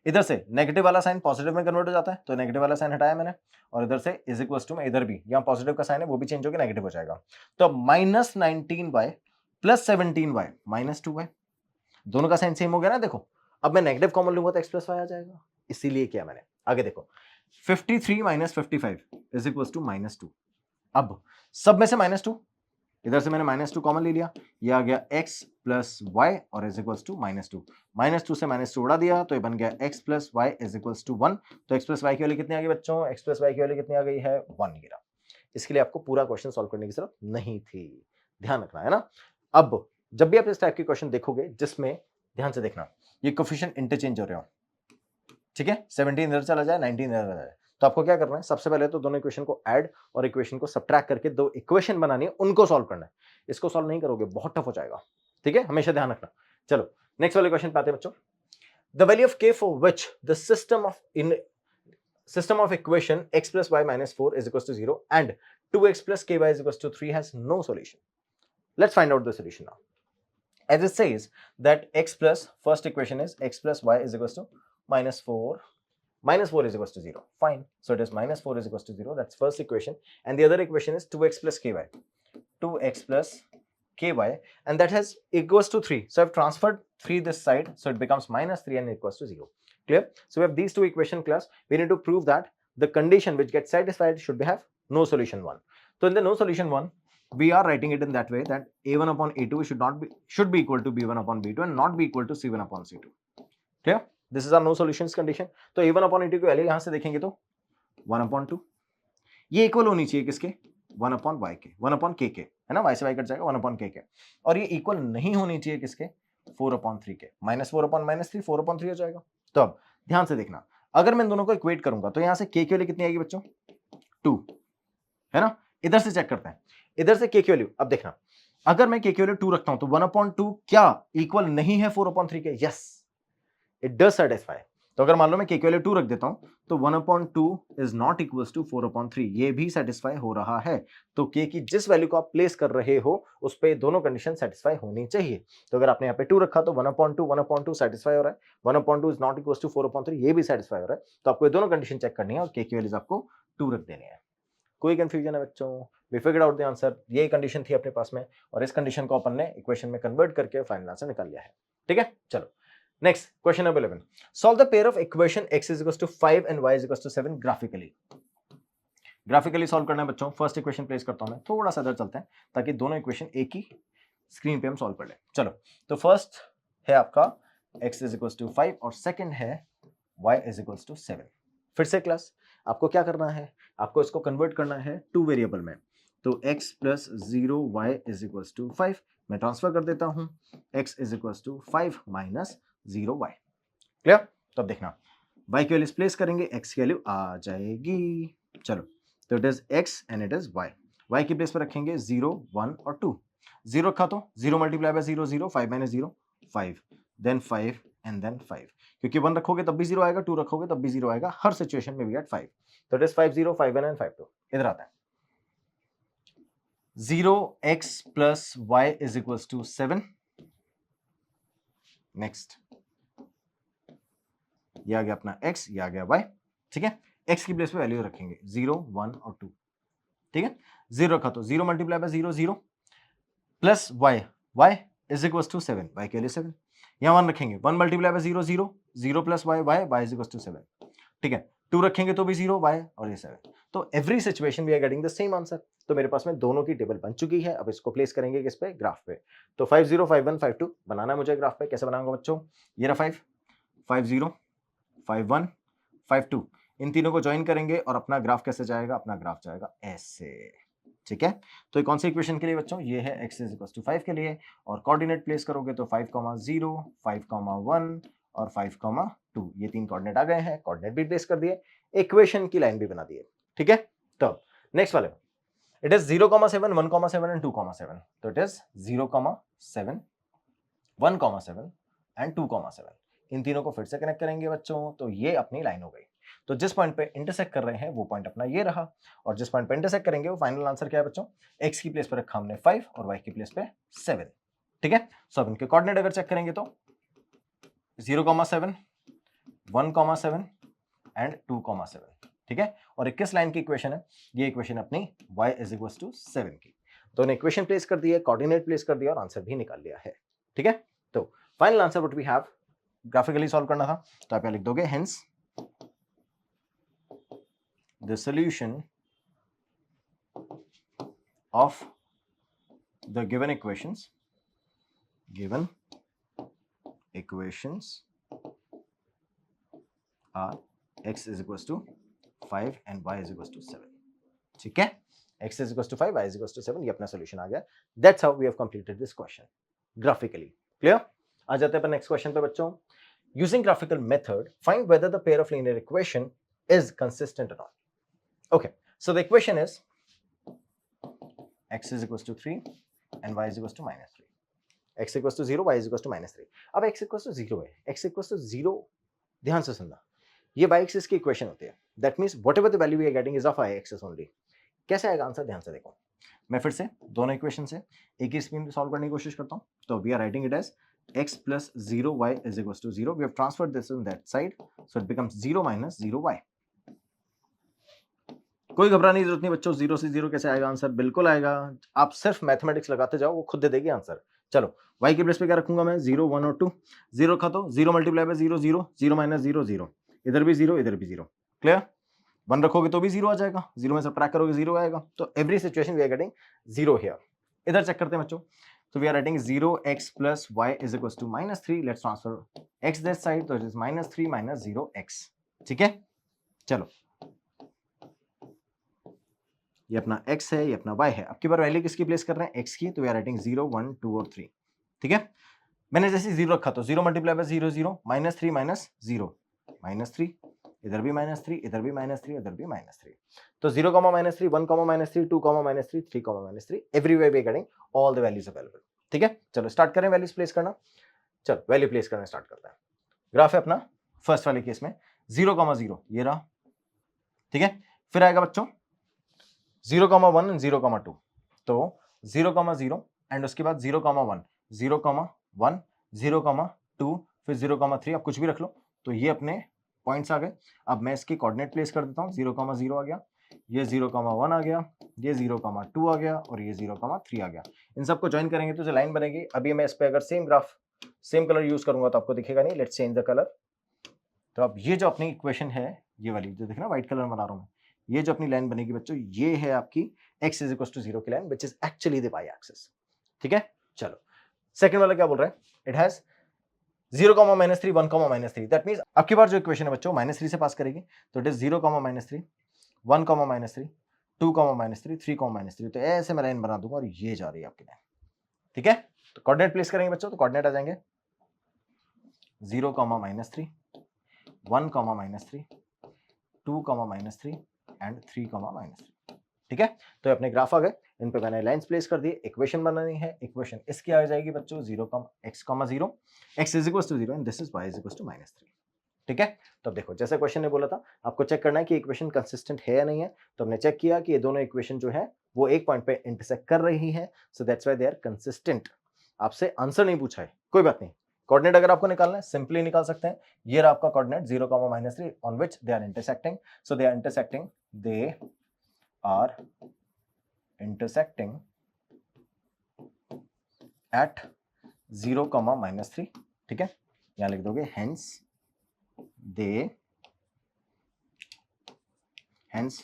Speaker 1: इधर से नेगेटिव वाला साइन पॉजिटिव में कन्वर्ट हो जाता है, तो नेगेटिव वाला साइन हटाया मैंने, और इधर से इज इक्वल्स टू में इधर भी यहां पॉजिटिव का साइन है वो भी चेंज होकर नेगेटिव हो जाएगा। तो minus 19y plus 17y minus 2y, दोनों का साइन सेम हो गया ना। देखो अब मैं नेगेटिव कॉमन लूंगा तो x प्लस वाई आ जाएगा, इसीलिए किया मैंने। आगे देखो 53 minus 55 is equals to minus 2। अब सब में से माइनस 2, इधर से मैंने माइनस 2 कॉमन ले लिया, ये आ गया x प्लस वाई और is equals to minus 2। Minus 2 से माइनस 2 उड़ा दिया तो ये बन गया x plus y is equals to 1। तो x प्लस वाई की वैल्यू कितनी आ गई बच्चों? x प्लस वाई की वैल्यू कितनी आ गई है? 1 गिरा। इसके लिए आपको पूरा क्वेश्चन सॉल्व करने की जरूरत नहीं थी, ध्यान रखना है ना। अब जब भी आप इस टाइप के क्वेश्चन देखोगे जिसमें, ध्यान से देखना, ये कोफिशिएंट इंटरचेंज हो रहे हो, ठीक है, 17 इधर चला जाए 19 इधर चला जाए, तो आपको क्या करना है, सबसे पहले तो दोनों इक्वेशन को ऐड और इक्वेशन को सब्ट्रैक्ट करके दो इक्वेशन बनानी है, उनको सॉल्व करना है। इसको सॉल्व नहीं करोगे बहुत टफ हो जाएगा, ठीक है, हमेशा ध्यान रखना। चलो नेक्स्ट वाले क्वेश्चन पे आते हैं बच्चों। The value of k for which the system of equation x plus y minus 4 is equals to 0 and 2x plus ky is equals to 3 has no solution. Let's find out the solution now. As it says that x plus, first equation is x plus y is equals to minus 4 is equals to 0. Fine. So it is minus 4 is equals to 0. That's first equation. And the other equation is 2x plus ky. 2x plus ky. And that has equals to 3. So I've transferred 3 this side. So it becomes minus 3 and equals to 0. Clear? So we have these two equation class. We need to prove that the condition which gets satisfied should have no solution 1. So in the no solution 1, we are writing it in that way that a1 upon a2 should be equal to b1 upon b2 and not be equal to c1 upon c2. Clear? This is our no solutions condition. तो a1 upon a2 की value यहां से देखेंगे तो 1 upon 2, ये equal होनी चाहिए किसके? 1 upon y के, 1 upon k के, है ना, y से y कट जाएगा 1 upon k के, और ये इक्वल नहीं होनी चाहिए किसके? 4 upon 3 के, माइनस 4 upon माइनस 3 4 upon 3 हो जाएगा। तो अब ध्यान से देखना, अगर मैं दोनों को इक्वेट करूंगा तो यहां से k की वैल्यू कितनी आएगी बच्चों? 2, है ना। इधर से चेक करते हैं, इधर से k की वैल्यू, अब देखना, अगर मैं k की वैल्यू 2 रखता हूं तो 1 upon 2 क्या इक्वल नहीं है 4 upon 3 के? Yes, it does satisfy. तो अगर मान लो मैं k की वैल्यू 2 रख देता हूं तो 1 upon 2 is not equals to 4 upon 3, ये भी सेटिस्फाई हो रहा है। तो k की जिस वैल्यू को आप प्लेस कर रहे हो उस पे दोनों कंडीशन सेटिस्फाई होनी चाहिए। तो अगर आपने यहाँ पे 2 रखा तो 1 upon 2 सेटिस्फाई हो रहा है, 1 upon 2 is not equals to 4 upon 3, ये भी सेटिस्फाई हो रहा है। तो आपको ये दोनों कंडीशन चेक करनी है और k की वैल्यूज आपको 2 रख देनी है। कोई कंफ्यूजन है बच्चों? We figured out the answer. ये कंडीशन थी अपने पास में और इस कंडीशन को अपन ने इक्वेशन में कन्वर्ट करके फाइनल आंसर निकाल लिया है, ठीक है। चलो next question number 11, solve the pair of equation x is equals to 5 and y is equals to 7 graphically solve करना है बच्चों। फर्स्ट इक्वेशन प्लेस करता हूं मैं, थोड़ा सा इधर चलते हैं ताकि दोनों इक्वेशन एक ही स्क्रीन पे हम सॉल्व कर लें। चलो तो फर्स्ट है आपका x is equals to 5 और सेकंड है y is equals to 7। फिर से क्लास, आपको क्या करना है, आपको इसको कन्वर्ट करना है 2 वेरिएबल में। तो x plus 0 y is equals to 5 मैं ट्रांसफर कर देता हूं, x is equals to 5 minus 0y। Clear? तो अब देखना, y की वैल्यू प्लेस करेंगे, x की वैल्यू आ जाएगी। चलो तो it is x and it is y की प्लेस पर रखेंगे 0 1 और 2। 0 रखा तो 0 multiply by 0 0, 5 minus 0 5, then 5 and then 5, क्योंकि 1 रखोगे तब भी 0 आएगा, 2 रखोगे तब भी 0 आएगा, हर सिचुएशन में वी गेट 5। तो इट इज 5 0 5 1 एंड 5 2। इधर आता है 0x plus y is equals to 7। Next ये आ गया अपना x, ये आ गया y, ठीक है। x की प्लेस पे वैल्यू रखेंगे 0 1 और 2, ठीक है। जीरो रखा तो zero multiply by zero zero plus y, y is equal to 7, y के लिए 7। यहाँ 1 रखेंगे, 1 multiply by zero zero, zero plus y, y, y is equal to 7। ठीक है, 2 रखेंगे तो भी 0 वाई और ये 7। तो every situation we are getting the same answer. तो मेरे पास में दोनों की टेबल बन चुकी है। अब इसको प्लेस करेंगे किस पे, ग्राफ पे। तो 5 0 5 1 5 2 बनाना है मुझे ग्राफ पे। कैसे बनाऊंगा बच्चों, ये रहा 5 5 0 5 1 5 2, इन तीनों को ज्वाइन करेंगे और अपना ग्राफ कैसे जाएगा, अपना ग्राफ जाएगा ऐसे। ठीक है, तो ये कौन सी इक्वेशन के लिए बच्चों, ये है x इज इक्वल टू 5 के लिए। और कोऑर्डिनेट प्लेस करोगे तो 5 0 5 1 और 5 2, ये तीन कोऑर्डिनेट आ गए हैं। कोऑर्डिनेट भी प्लेस कर दिए, इक्वेशन की लाइन भी बना दी है। ठीक है, तो नेक्स्ट वाले इट इज 0 7 1 7 एंड 2 7। तो इट इज 0 7 1 7 एंड 2 7। इन तीनों को फिर से कनेक्ट करेंगे बच्चों, तो ये अपनी लाइन हो गई। तो जिस पॉइंट पे इंटरसेक्ट कर रहे हैं वो पॉइंट अपना ये रहा, और जिस पॉइंट पे इंटरसेक्ट करेंगे वो फाइनल आंसर क्या है बच्चों, x की प्लेस पर रखा हमने 5 और y की प्लेस पे 7। ठीक है, सो अब इनके कोऑर्डिनेट अगर चेक करेंगे तो 0 7 1 7 एंड 2 7। ठीक है, और किस लाइन की इक्वेशन है, ये इक्वेशन अपनी y इज इक्वल टू 7 की। तो इन्हें इक्वेशन प्लेस कर दी है, कोऑर्डिनेट प्लेस कर दिया और आंसर भी निकाल लिया है। ठीक है, तो final answer what we have, graphically solve करना था तो आप यहां लिख दोगे, hence the solution of the given equations are x is equals to 5 and y is equals to 7। ठीक है, x is equals to 5, y is equals to 7, ये अपना solution आ गया। That's how we have completed this question graphically। Clear? आ जाते हैं अपन next question पे बच्चों। Using graphical method, find whether the pair of linear equation is consistent or not। Okay, so the equation is x is equals to 3 and y is equals to minus 3। x equals to 0, y is equals to minus 3। अब x equals to 0 है, x equals to 0, ध्यान से सुनना, ये y axis की equation होती है। That means whatever the value we are getting is of y axis only. कैसे आएगा आंसर, ध्यान से देखो। मैं फिर से दोनों इक्वेशन से एक ही स्क्रीन पे सॉल्व करने की कोशिश करता हूं। तो we are writing it as x plus 0y is equals to 0। We have transferred this on that side, so it becomes 0 minus 0y। कोई घबराने की जरूरत नहीं बच्चों, 0 से 0 कैसे आएगा आंसर, बिल्कुल आएगा। आप सिर्फ मैथमेटिक्स लगाते जाओ, वो खुद दे देगी आंसर। चलो, y के प्लेस पे क्या रखूंगा मैं, 0 1 और 2। 0 रखा तो 0 मल्टीप्लाई बाय 0 0, 0 माइनस 0 0, इधर भी 0 इधर भी 0। क्लियर, 1 रखोगे तो भी 0 आ जाएगा, 0 में सब्ट्रैक्ट करोगे 0 आएगा। तो every situation we are getting 0 here. इधर चेक करते हैं बच्चों, तो we are writing 0x plus y is equals to minus 3। Let's transfer x this side, तो it is minus 3 minus 0x। ठीक है, चलो ये अपना x है, ये अपना y है। अब की बार वैल्यू किसकी प्लेस कर रहे हैं, x की, तो वी आर राइटिंग 0 1 2 और 3। ठीक है, मैंने जैसे 0 रखा तो 0 multiply by 0 0, minus 3 minus 0 minus 3, इधर भी माइनस 3, इधर भी माइनस 3, इधर भी माइनस 3। तो 0 minus 3, 1 minus 3, 2 minus 3, 3 minus 3, everywhere we are getting all the values available. ठीक है, चलो स्टार्ट करें वैल्यूज प्लेस करना। चलो वैल्यू प्लेस करना स्टार्ट करते हैं। ग्राफ है अपना फर्स्ट वाले केस में 0 0, ये रहा। ठीक है, फिर आएगा बच्चों 0 1 एंड 0 2। तो 0 0 एंड उसके बाद 0 1, 0 1 0 2, फिर 0 3। अब कुछ भी रख लो, तो ये अपने पॉइंट्स आ गए। अब मैं इसके कोऑर्डिनेट प्लेस कर देता हूँ। 0 0 आ गया, ये 0 1 आ गया, ये 0 2 आ गया और ये 0 3 आ गया। इन सबको ज्वाइन करेंगे तो जो लाइन बनेगी, अभी मैं इस पे अगर same graph same colour use करूंगा तो आपको दिखेगा नहीं। Let's change the colour. तो अब ये जो अपनी इक्वेशन है, ये वाली जो देखना व्हाइट कलर बना रहा हूं मैं, ये जो अपनी लाइन बनेगी बच्चों, ये है आपकी x इज इक्वल टू 0 की line, which is actually the y axis. ठीक है, चलो सेकंड वाला क्या बोल रहा है, it has 0 minus 3 1 minus 3। That means आपकी बार जो इक्वेशन है बच्चों माइनस 3 से पास करेगी, तो it is 0 minus 3 1 minus 3 2 minus 3 3 minus 3। तो ऐसे मैं लाइन बना दूंगा और ये जा रही है आपकी लाइन। ठीक है, तो कोऑर्डिनेट प्लेस करेंगे बच्चों, तो कोऑर्डिनेट आ जाएंगे 0 minus 3 1 minus 3 2 minus 3 and 3 minus 3। ठीक है, तो अपने ग्राफ आ गए, इन पे मैंने लाइंस प्लेस कर दिए। इक्वेशन बनानी है, इक्वेशन इसकी आ जाएगी बच्चों 0 x 0, x is equal to 0 and this is y is equal to minus 3। ठीक है, तो अब देखो जैसे क्वेश्चन ने बोला था, आपको चेक करना है कि इक्वेशन कंसिस्टेंट है या नहीं है। तो हमने चेक किया कि ये दोनों इक्वेशन जो है वो एक पॉइंट पे इंटरसेक्ट कर रही है, so that's why they are consistent. आपसे आंसर नहीं पूछा है, कोई बात नहीं। कोऑर्डिनेट अगर आपको निकालना है सिंपली निकाल सकते हैं। ये रहा आपका coordinate 0 minus 3 on which they are intersecting, so they are intersecting, they are intersecting at 0, -3, ठीक है, यहां लिख दोगे hence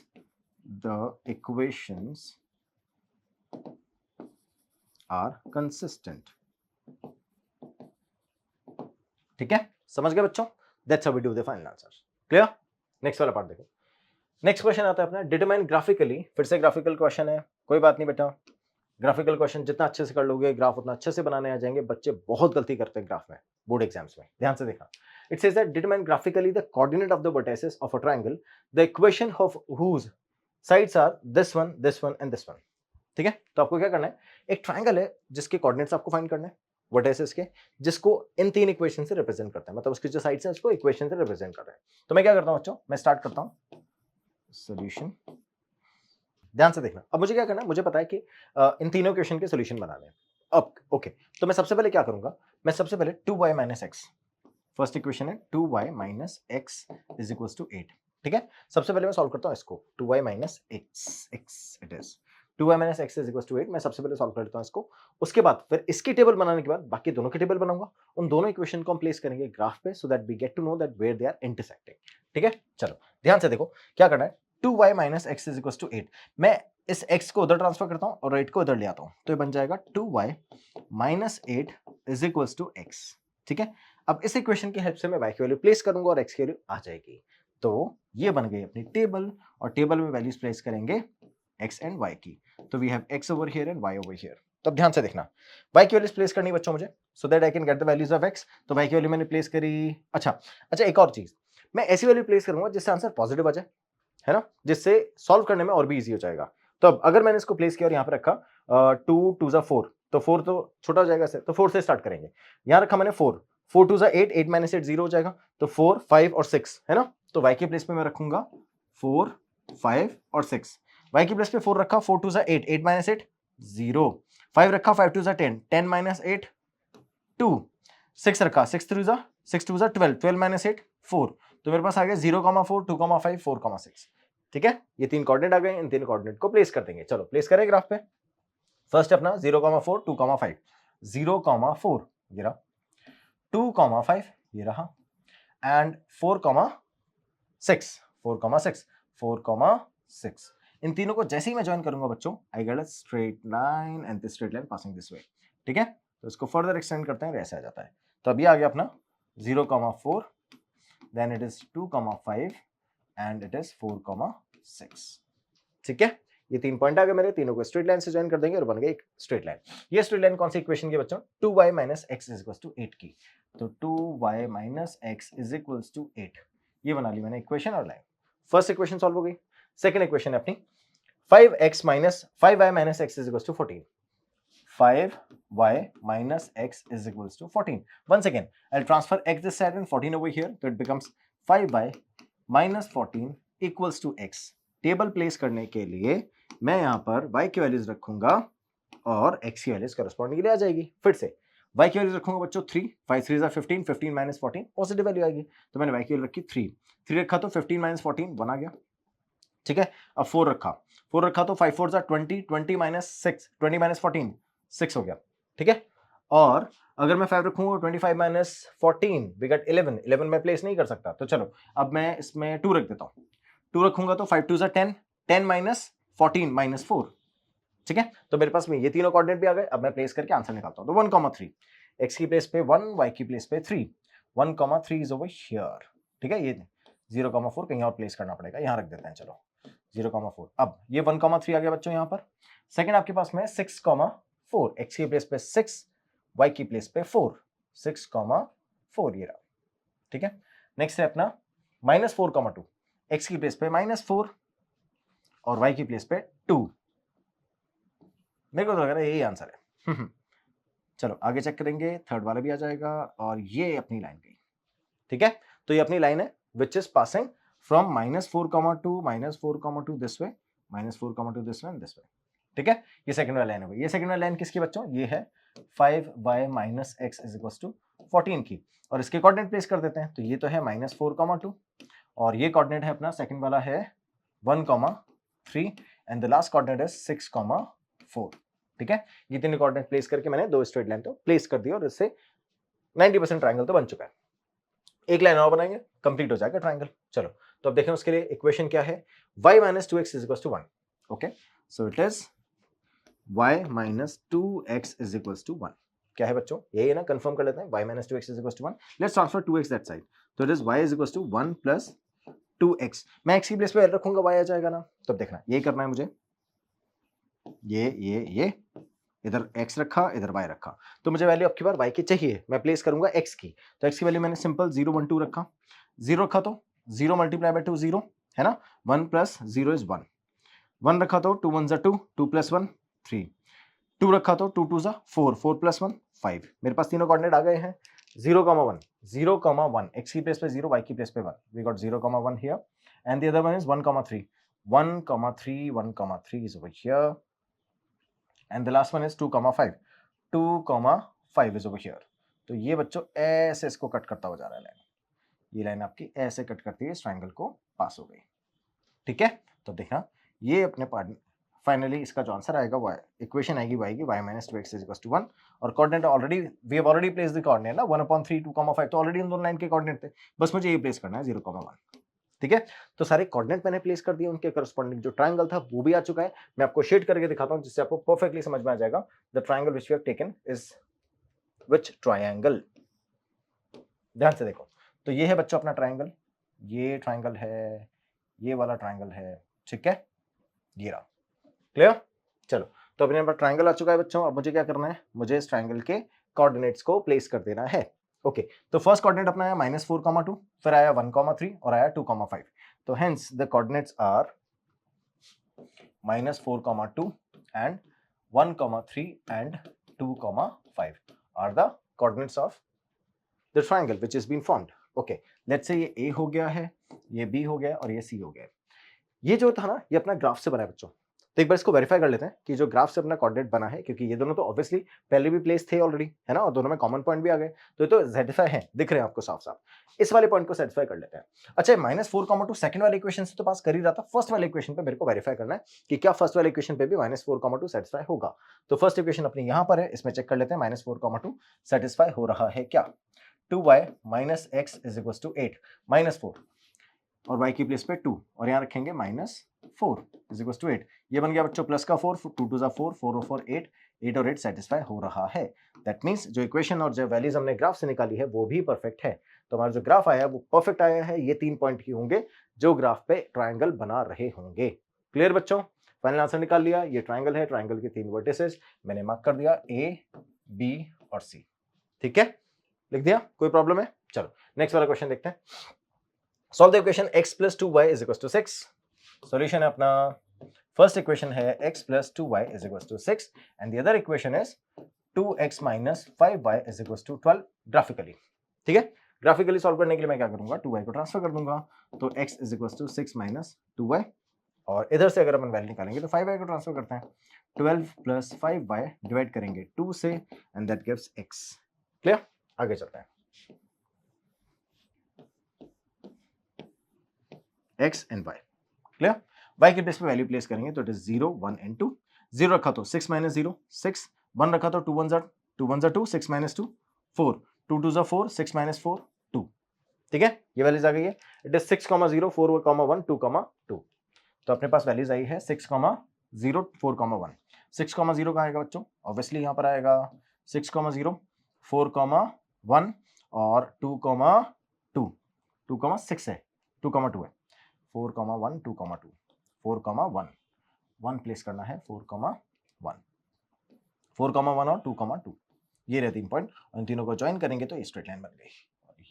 Speaker 1: the equations are consistent. ठीक है, समझ गए बच्चों? That's how we do the final answer. Clear? Next वाला पार्ट देखो। नेक्स्ट क्वेश्चन आता है अपना डिटरमाइन ग्राफिकली, फिर से ग्राफिकल क्वेश्चन है, कोई बात नहीं बेटा, ग्राफिकल क्वेश्चन जितना अच्छे से कर लोगे ग्राफ उतना अच्छे से बनाने आ जाएंगे। बच्चे बहुत गलती करते हैं ग्राफ में बोर्ड एग्जाम्स में, ध्यान से देखना। It says that determine graphically the coordinate of the vertices of a triangle, the equation of whose sides are this one and this one. ठीक है, तो आपको क्या करना है, एक ट्रायंगल है जिसके कोऑर्डिनेट्स आपको फाइंड करने हैं वर्टिसेस के, जिसको इन तीन इक्वेशन से रिप्रेजेंट करते हैं, मतलब उसकी जो साइड्स हैं उसको इक्वेशन से रिप्रेजेंट कर रहे हैं। तो मैं क्या करता हूं बच्चों, मैं स्टार्ट करता हूं सॉल्यूशन। ध्यान से देखना, अब मुझे क्या करना है, मुझे पता है कि इन तीनों इक्वेशन के सॉल्यूशन बनाने हैं। अब ओके, तो मैं सबसे पहले क्या करूंगा, मैं सबसे पहले 2y - x, फर्स्ट इक्वेशन है 2y - x is equals to 8। ठीक है, सबसे पहले मैं सॉल्व करता हूं इसको, 2y - x it is 2y - x is equals to 8। मैं सबसे पहले सॉल्व करता हूं इसको, उसके बाद फिर इसकी टेबल बनाने के बाद बाकी दोनों की टेबल बनाऊंगा। उन दोनों इक्वेशन को हम प्लेस करेंगे ग्राफ पे, so that we get to know that where they are intersecting. ठीक है, चलो ध्यान से देखो क्या करना है, 2y - x is equals to 8। मैं इस x को उधर ट्रांसफर करता हूं और 8 को उधर ले आता हूं, तो ये बन जाएगा 2y - 8 is equals to x। ठीक है, अब इस इक्वेशन की हेल्प से मैं y की वैल्यू प्लेस करूंगा और x की वैल्यू आ जाएगी। तो ये बन गई अपनी टेबल, और टेबल में वैल्यूज प्लेस करेंगे x एंड y की। तो we have x over here and y over here. तो अब ध्यान से देखना, y की वैल्यूज प्लेस करनी है बच्चों मुझे, सो that I can get the values of x। तो y की वैल्यू मैंने प्लेस करी। अच्छा, एक और चीज, मैं ऐसी वैल्यू प्लेस करूंगा जिससे आंसर पॉजिटिव आ जाए, है ना, जिससे सॉल्व करने में और भी इजी हो जाएगा। तो अब अगर मैंने इसको प्लेस किया और यहाँ पे रखा 2 2 ज़ा 4, तो 4 तो छोटा हो जाएगा, तो 4 से स्टार्ट करेंगे। यहाँ रखा मैंने 4 4 2 ज़ा 8, 8 - 8 0 हो जाएगा, तो 4 5 और 6, है ना। तो y के प्लेस पे मैं रखूंगा 4 5 और 6। y की प्लेस पे 4 रखा, 4 2 ज़ा 8, 8 - 8 0, 5 रखा, 5 2 ज़ा 10, 10 - 8 2, 6 रखा, 6 2 ज़ा 12, 12 - 8 4। तो मेरे पास आ गया 0,4 2,5 4,6। ठीक है, ये तीन कोऑर्डिनेट आ गए, इन तीन कोऑर्डिनेट को प्लेस कर देंगे। चलो प्लेस करें ग्राफ पे। फर्स्ट अपना 0,4 2,5, 0,4 ये रहा, 2,5 ये रहा, एंड 4,6 4,6 4,6। इन तीनों को जैसे ही मैं ज्वाइन करूंगा बच्चों, I get a straight line and this straight line passing this way. ठीक है, तो इसको फर्दर एक्सटेंड करते हैं, ऐसे आ जाता है। तो अब ये आ गया अपना 0,4, then it is 2,5 and it is 4,6। ठीक है, ये 3 पॉइंट आ गए मेरे, तीनों को स्ट्रेट लाइन से ज्वाइन कर देंगे और बन गई एक स्ट्रेट लाइन। ये स्ट्रेट लाइन कौन सी इक्वेशन की बच्चों, 2y - x is equals to 8 की। तो 2y - x is equals to 8, ये बना ली मैंने इक्वेशन और लाइन। फर्स्ट इक्वेशन सॉल्व हो गई। सेकंड इक्वेशन है अपनी 5y - x is equals to 14। 5y - x is equals to 14. Once again, I'll transfer x this side and 14 over here. So it becomes 5y - 14 equals to x. Table place करने के लिए मैं यहाँ पर y की values रखूंगा और x की वैल्यूज करस्पॉन्डिंग के लिए आ जाएगी। फिर से y की वैल्यूज रखूंगा बच्चों 3, 5 3 15, 15 - 14 पॉजिटिव वैल्यू आएगी। तो मैंने y की वैल्यू रखी 3 रखा, तो 15 - 14 1 आ गया। ठीक है, अब 4 रखा तो 5 4 ज़ा 20, 20 - 6, 20 - 14 6 हो गया। ठीक है, और अगर मैं 5 रखूंगा 25 - 14 वी गेट 11, 11 में प्लेस नहीं कर सकता। तो चलो अब मैं इसमें 2 रख देता हूँ, 2 रखूंगा तो 5 2 ज़ा 10, 10 - 14 - 4। ठीक है, तो मेरे पास में ये तीनों कोऑर्डिनेट भी आ गए। अब मैं प्लेस करके आंसर निकालता हूँ। तो 1,3, x की प्लेस पे 1, y की प्लेस पे 3, 1,3 इज ओवर हियर। ठीक है, ये 0,4 कहीं और प्लेस करना पड़ेगा, यहाँ रख देते हैं। चलो 0,4, अब ये 1,3 आ गया बच्चों यहाँ पर। सेकंड आपके पास में 6,4, x की प्लेस पे 6, y की प्लेस पे 4, 6,4 ये रहा। ठीक है, नेक्स्ट है अपना -4,2, x की प्लेस पे -4 और y की प्लेस पे 2। मेरे को तो लग रहा है यही आंसर है। चलो आगे चेक करेंगे, थर्ड वाला भी आ जाएगा और ये अपनी लाइन गई। ठीक है, तो ये अपनी लाइन है which is passing from -4,2 -4,2 this way, -4,2 this way and this way. ठीक है, ये सेकंड वाली लाइन हो गई। ये सेकंड वाली लाइन किसकी बच्चों, ये है 5y - x is equals to 14 की, और इसके कोऑर्डिनेट प्लेस कर देते हैं। तो ये तो है -4,2 और ये कोऑर्डिनेट है अपना सेकंड वाला है 1,3 and the last coordinate is 6,4। 4। ठीक है, ये तीनों कोऑर्डिनेट प्लेस करके मैंने दो स्ट्रेट लाइन तो प्लेस कर दिया और इससे 90% ट्राइंगल तो बन चुका है। एक लाइन और बनाएंगे, कंप्लीट हो जाएगा ट्राइंगल। चलो, तो अब देखें उसके लिए इक्वेशन क्या है, y minus 2x is equals to 1. Okay, so it is y minus 2x is equals to 1. क्या है बच्चों, यही है ना, कंफर्म कर लेते हैं, y minus 2x is equals to 1. Let's transfer 2x that side, तो it is y is equals to 1 plus 2x. मैं x की प्लेस पे रखूंगा, y आ जाएगा ना। तो अब देखना, यही करना है मुझे, ये इधर x रखा, इधर y रखा, तो मुझे वैल्यू अब की बार y की चाहिए, मैं प्लेस करूंगा x की। तो x की वैल्यू मैंने सिंपल 0 1 2 रखा, 0 रखा तो 0 मल्टीप्लाई बाय 2 0 है ना, 1 प्लस 0 इज 1, 1 रखा तो 2 1 2, 2 प्लस 1 3, 2 रखा तो 2 2 4, 4 प्लस 1 5। मेरे पास तीनों कोऑर्डिनेट आ गए हैं, 0 1, 0 1, x की प्लेस पे 0, y की प्लेस पे 1, we got 0 1 here, and the other one is 1 3, 1 3, 1 3 is over here, and the last one is 2 5, 2 5 is over here. तो ये बच्चों ऐसे इसको कट करता हो जा रहा है लाइन, ये लाइन आपकी ऐसे कट करती है इस ट्राइंगल को पास हो गई। ठीक है, तो देखना ये अपने पार्ट फाइनली इसका जो आंसर आएगा वो इक्वेशन आएगी y की y minus 2x is equals to 1, और coordinate already we have already place the coordinate ना, 1/3 2 5, तो ऑलरेडी इन दोनों लाइन के कोऑर्डिनेट थे, बस मुझे ये प्लेस करना है 0 1। ठीक है, तो सारे कोऑर्डिनेट मैंने प्लेस कर दिए, उनके करस्पॉन्डिंग जो ट्राइंगल था वो भी आ चुका है। मैं आपको शेड करके दिखाता हूं जिससे आपको परफेक्टली समझ में आ जाएगा the triangle which we have taken is which triangle. ध्यान से देखो, तो ये है बच्चों अपना ट्राइंगल, ये ट्राइंगल है, ये वाला ट्राइंगल है, ठीक है, ये रहा, क्लियर। चलो, तो अपने पास ट्राइंगल आ चुका है बच्चों, अब मुझे क्या करना है, मुझे इस ट्राइंगल के कोऑर्डिनेट्स को प्लेस कर देना है। ओके, तो फर्स्ट कोऑर्डिनेट अपना आया -4, 2, फिर आया 1, 3 और आया 2, 5। तो hence the coordinates are -4, 2 and 1, 3 and 2, 5 are the coordinates of the triangle which is been formed. Okay, let's say ये A हो गया है, ये B हो गया और ये C हो गया। ये जो था ना, ये अपना ग्राफ से बना है बच्चों, तो एक बार इसको वेरीफाई कर लेते हैं कि जो ग्राफ से अपना कोऑर्डिनेट बना है, क्योंकि ये दोनों तो ऑब्वियसली पहले भी प्लेस थे ऑलरेडी, है ना, और दोनों में कॉमन पॉइंट भी आ गए, तो सेटिस्फाई है, दिख रहे हैं आपको साफ साफ। इस वाले पॉइंट को सेटिस्फाई कर लेते हैं। अच्छा, -4, 2 सेकंड वाले इक्वेशन से तो पास कर ही रहा था, फर्स्ट वाले इक्वेशन पे मेरे को वेरीफाई करना है कि क्या फर्स्ट वाले इक्वेशन पे भी -4, 2 सेटिस्फाई होगा। तो फर्स्ट इक्वेशन अपनी यहां पर है, इसमें चेक कर लेते हैं -4, 2 सेटिस्फाई हो रहा है क्या। 2y minus x is equals to 8, -4 और y की प्लेस पे 2 और यहाँ रखेंगे -4 is equals to 8। ये बन गया बच्चों प्लस का 4, 2 2 4, 4 और 4 8, 8 और 8 सेटिस्फाई हो रहा है। दैट मीन्स जो इक्वेशन और जो वैल्यूज हमने ग्राफ से निकाली है वो भी परफेक्ट है। तो हमारा जो ग्राफ आया है वो परफेक्ट आया है। ये 3 पॉइंट ही होंगे जो ग्राफ पे ट्राइंगल बना रहे होंगे। क्लियर बच्चों, फाइनल आंसर निकाल लिया। ये ट्राइंगल है, ट्राइंगल के 3 वर्टिसेस मैंने मार्क कर दिया, A, B और C। ठीक है, लिख दिया, कोई प्रॉब्लम है। चलो नेक्स्ट वाला क्वेश्चन देखते हैं। Solve the equation x plus 2y is equals to 6। Solution है अपना, फर्स्ट इक्वेशन है x plus 2y is equals to 6 and the other equation is 2x minus 5y is equals to 12 graphically. ठीक है, graphically solve करने के लिए मैं क्या करूंगा, 2y को ट्रांसफर कर दूंगा, तो x is equals to 6 minus 2y, और इधर से अगर अपन वैल्यू निकालेंगे तो 5y को ट्रांसफर करते हैं, 12 plus 5y डिवाइड करेंगे 2 से and that gives x। Clear, आगे चलते हैं। x and y, clear. y के प्लेस पे वैल्यू प्लेस करेंगे तो इट इज 0 1 एंड 2। 0 रखा तो 6 minus 0 6, 1 रखा तो 2 1 2, 6 minus 2 4, 2 2 4, 6 minus 4 2। ठीक है, ये वैल्यूज आ गई है। It is 6, 0 4 1 2, 2। तो अपने पास वैल्यूज आई है 6, 0 4 1। 6, 0 कहाँ आएगा बच्चों, ऑब्वियसली यहाँ पर आएगा 6, 0 4, 1 और 2, 2 2, 6 है, 2, 2 है, 4, 1 2, 2 4, 1 1 प्लेस करना है, 4, 1 4, 1 और 2, 2। ये रहे 3 पॉइंट, इन तीनों को ज्वाइन करेंगे तो स्ट्रेट लाइन बन गई।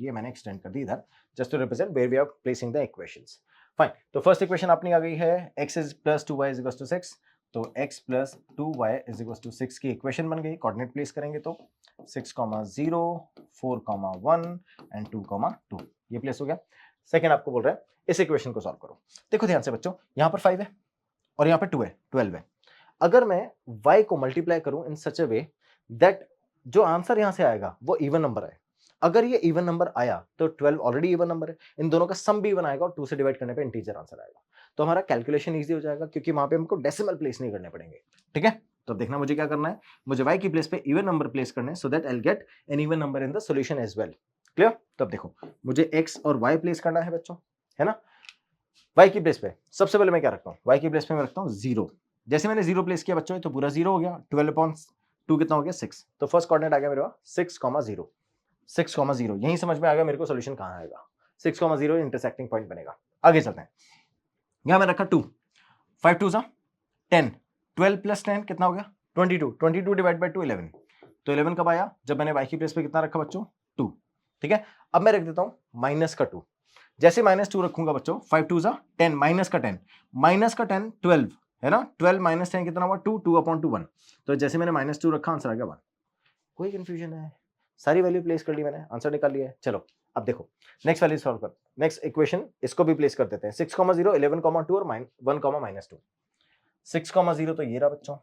Speaker 1: ये मैंने एक्सटेंड कर दी इधर just to represent where we are placing the equations. Fine, तो फर्स्ट इक्वेशन अपनी आ गई है, x is plus 2y is equals to 6, तो x plus 2y is equals to 6 की इक्वेशन बन गई। कोऑर्डिनेट प्लेस करेंगे तो 6, 0 4, 1 एंड 2, 2 ये प्लेस हो गया। सेकंड आपको बोल रहा है इस इक्वेशन को सॉल्व करो। देखो ध्यान से बच्चों, यहाँ पर 5 है और यहाँ पर 2 है, 12 है। अगर मैं y को मल्टीप्लाई करूं इन सच अ वे दैट जो आंसर यहाँ से आएगा वो इवन नंबर है। अगर ये इवन नंबर आया तो 12 ऑलरेडी इवन नंबर है, इन दोनों का सम भी इवन आएगा और 2 से डिवाइड करने पे इंटीजर आंसर आएगा। तो हमारा कैलकुलेशन इजी हो जाएगा क्योंकि वहां पे हमको डेसिमल प्लेस नहीं करने पड़ेंगे। ठीक है, तो अब देखना मुझे क्या करना है, मुझे y की प्लेस पे इवन नंबर प्लेस करने हैं so that I will get an even number in the solution as well. Clear? तो अब देखो मुझे x और y प्लेस करना है बच्चों, है ना। y की प्लेस पे सबसे पहले मैं क्या रखता हूँ, y की प्लेस पे मैं रखता हूँ 0। जैसे मैंने 0 प्लेस किया बच्चों तो पूरा 0 हो गया, 12/2 कितना हो गया 6। तो फर्स्ट कोऑर्डिनेट आ गया मेरे पास 6,0, 6,0। यही समझ में आ गया मेरे को सोल्यूशन कहाँ आएगा, 6,0 इंटरसेक्टिंग पॉइंट बनेगा। आगे चलते हैं, यहां मैं रखा 2, 5 2 10, 12 + 10 कितना हो गया 22, 22 डिवाइड बाई 2 11। तो 11 कब आया, जब मैंने y की प्लेस पे कितना रखा बच्चों 2। ठीक है, अब मैं रख देता हूं माइनस का 2। जैसे -2 रखूंगा बच्चों 5 2 10, माइनस का 10, माइनस का 10 12 है ना, 12 - 10 कितना हुआ 2, 2/2 1। तो जैसे मैंने -2 रखा आंसर आ गया 1। कोई कंफ्यूजन है, सारी वैल्यू प्लेस कर ली मैंने, आंसर निकाल लिया है। चलो अब देखो नेक्स्ट वैल्यू सॉल्व कर, नेक्स्ट इक्वेशन इसको भी प्लेस कर देते हैं 6,0, 11,2 और 1,-2। 6,0 तो ये रहा बच्चों,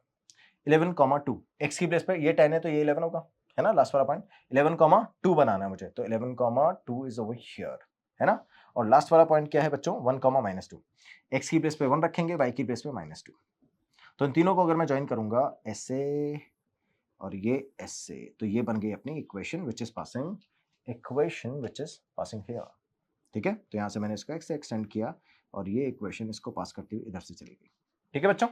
Speaker 1: 11,2 x की प्लेस पे ये 10 है तो ये 11 होगा, है ना, लास्ट वाला पॉइंट 11,2 बनाना है मुझे, तो 11,2 इज ओवर हियर, है ना। और लास्ट वाला पॉइंट क्या है बच्चों 1,-2। x की प्लेस पे 1 रखेंगे, y की प्लेस पे -2। तो इन तीनों को अगर मैं ज्वाइन करूंगा ऐसे और ये ऐसे, तो ये बन गई अपनी equation which is passing here. ठीक है, तो यहां से मैंने इसको x से एक्सटेंड किया और ये इक्वेशन इसको पास करती हुई इधर से चली गई। ठीक है बच्चों,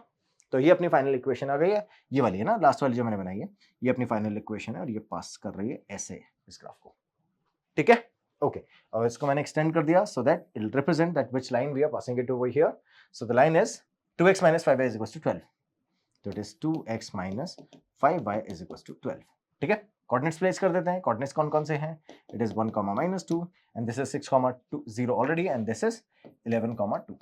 Speaker 1: तो ये अपनी फाइनल इक्वेशन आ गई है, ये वाली है ना, लास्ट वाली जो मैंने बनाई है, ये अपनी फाइनल इक्वेशन है और ये पास कर रही है ऐसे इस ग्राफ को। ठीक है, ओके। और इसको मैंने एक्सटेंड कर दिया so that it will represent that which line we are passing it over here. So the line is 2x - 5y = 12। तो इट इज 2x - 5y = 12। ठीक है, कोऑर्डिनेट्स प्लेस कर देते हैं। कोऑर्डिनेट्स कौन कौन से हैं, it is 1, -2 and this is 6,0 already and this is 11,2।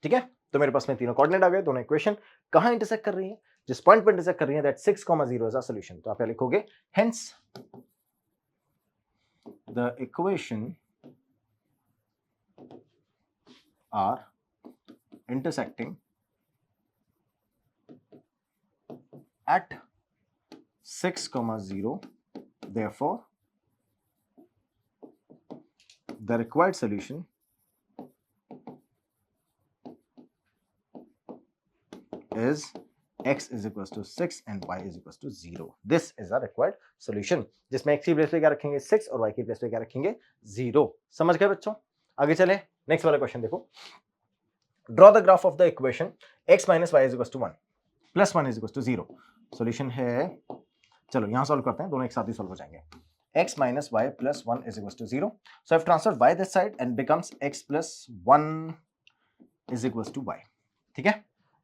Speaker 1: ठीक है, तो मेरे पास में तीनों कोऑर्डिनेट आ गए, दोनों इक्वेशन कहां इंटरसेक्ट कर रही है, जिस पॉइंट पर इंटरसेक्ट कर रही है दैट 6,0 इज अ सॉल्यूशन। तो आप क्या लिखोगे, hence the equation are intersecting at 6,0, therefore the required solution is x is equals to 6 and y is equals to 0. This is a required solution, जिसमें x की place पे क्या रखेंगे 6 और y की प्लेस पे क्या रखेंगे 0। समझ गए बच्चों? आगे चले, नेक्स्ट वाला क्वेश्चन देखो। Draw the graph of the equation x - y is equals to 1 + 1 is equals to 0। Solution है, चलो यहां सॉल्व करते हैं, दोनों एक साथ ही सॉल्व हो जाएंगे। x - y + 1 is equals to 0. So I've transferred y this side and becomes x + 1 is equals to y. ठीक है,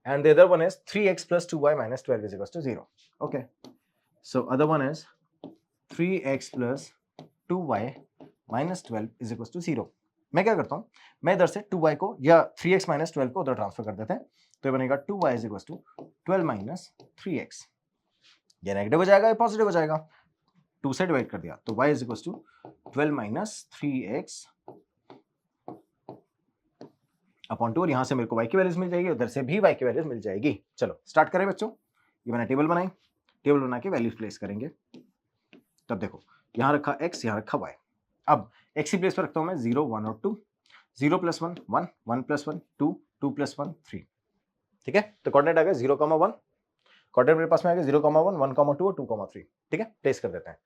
Speaker 1: and the other one is 3x + 2y - 12 is equals to 0. Okay, so other one is 3x + 2y - 12 is equals to 0. मैं क्या करता हूं, मैं इधर से 2y को या 3x - 12 को उधर ट्रांसफर कर देते हैं, तो ये बनेगा 2y is equals to 12 - 3x। ये नेगेटिव हो जाएगा, ये पॉजिटिव हो जाएगा, 2 से डिवाइड कर दिया, तो y is equals to 12 - 3x upon 2, और यहां से मेरे को y की वैल्यूज मिल जाएगी, उधर से भी y की वैल्यूज मिल जाएगी। चलो स्टार्ट करें बच्चों, ये मैंने टेबल बनाई, टेबल बना के वैल्यूज प्लेस करेंगे। तब देखो यहां रखा x, यहां रखा y। अब x की प्लेस पर रखता हूं मैं 0 1 और 2, 0 + 1 1, 1 + 1 2, 2 + 1 3। ठीक है, तो कोऑर्डिनेट आ गया 0, 1, कोऑर्डिनेट मेरे पास में आ गया 0, 1, 1, 2 और 2, 3। ठीक है, प्लेस कर देते हैं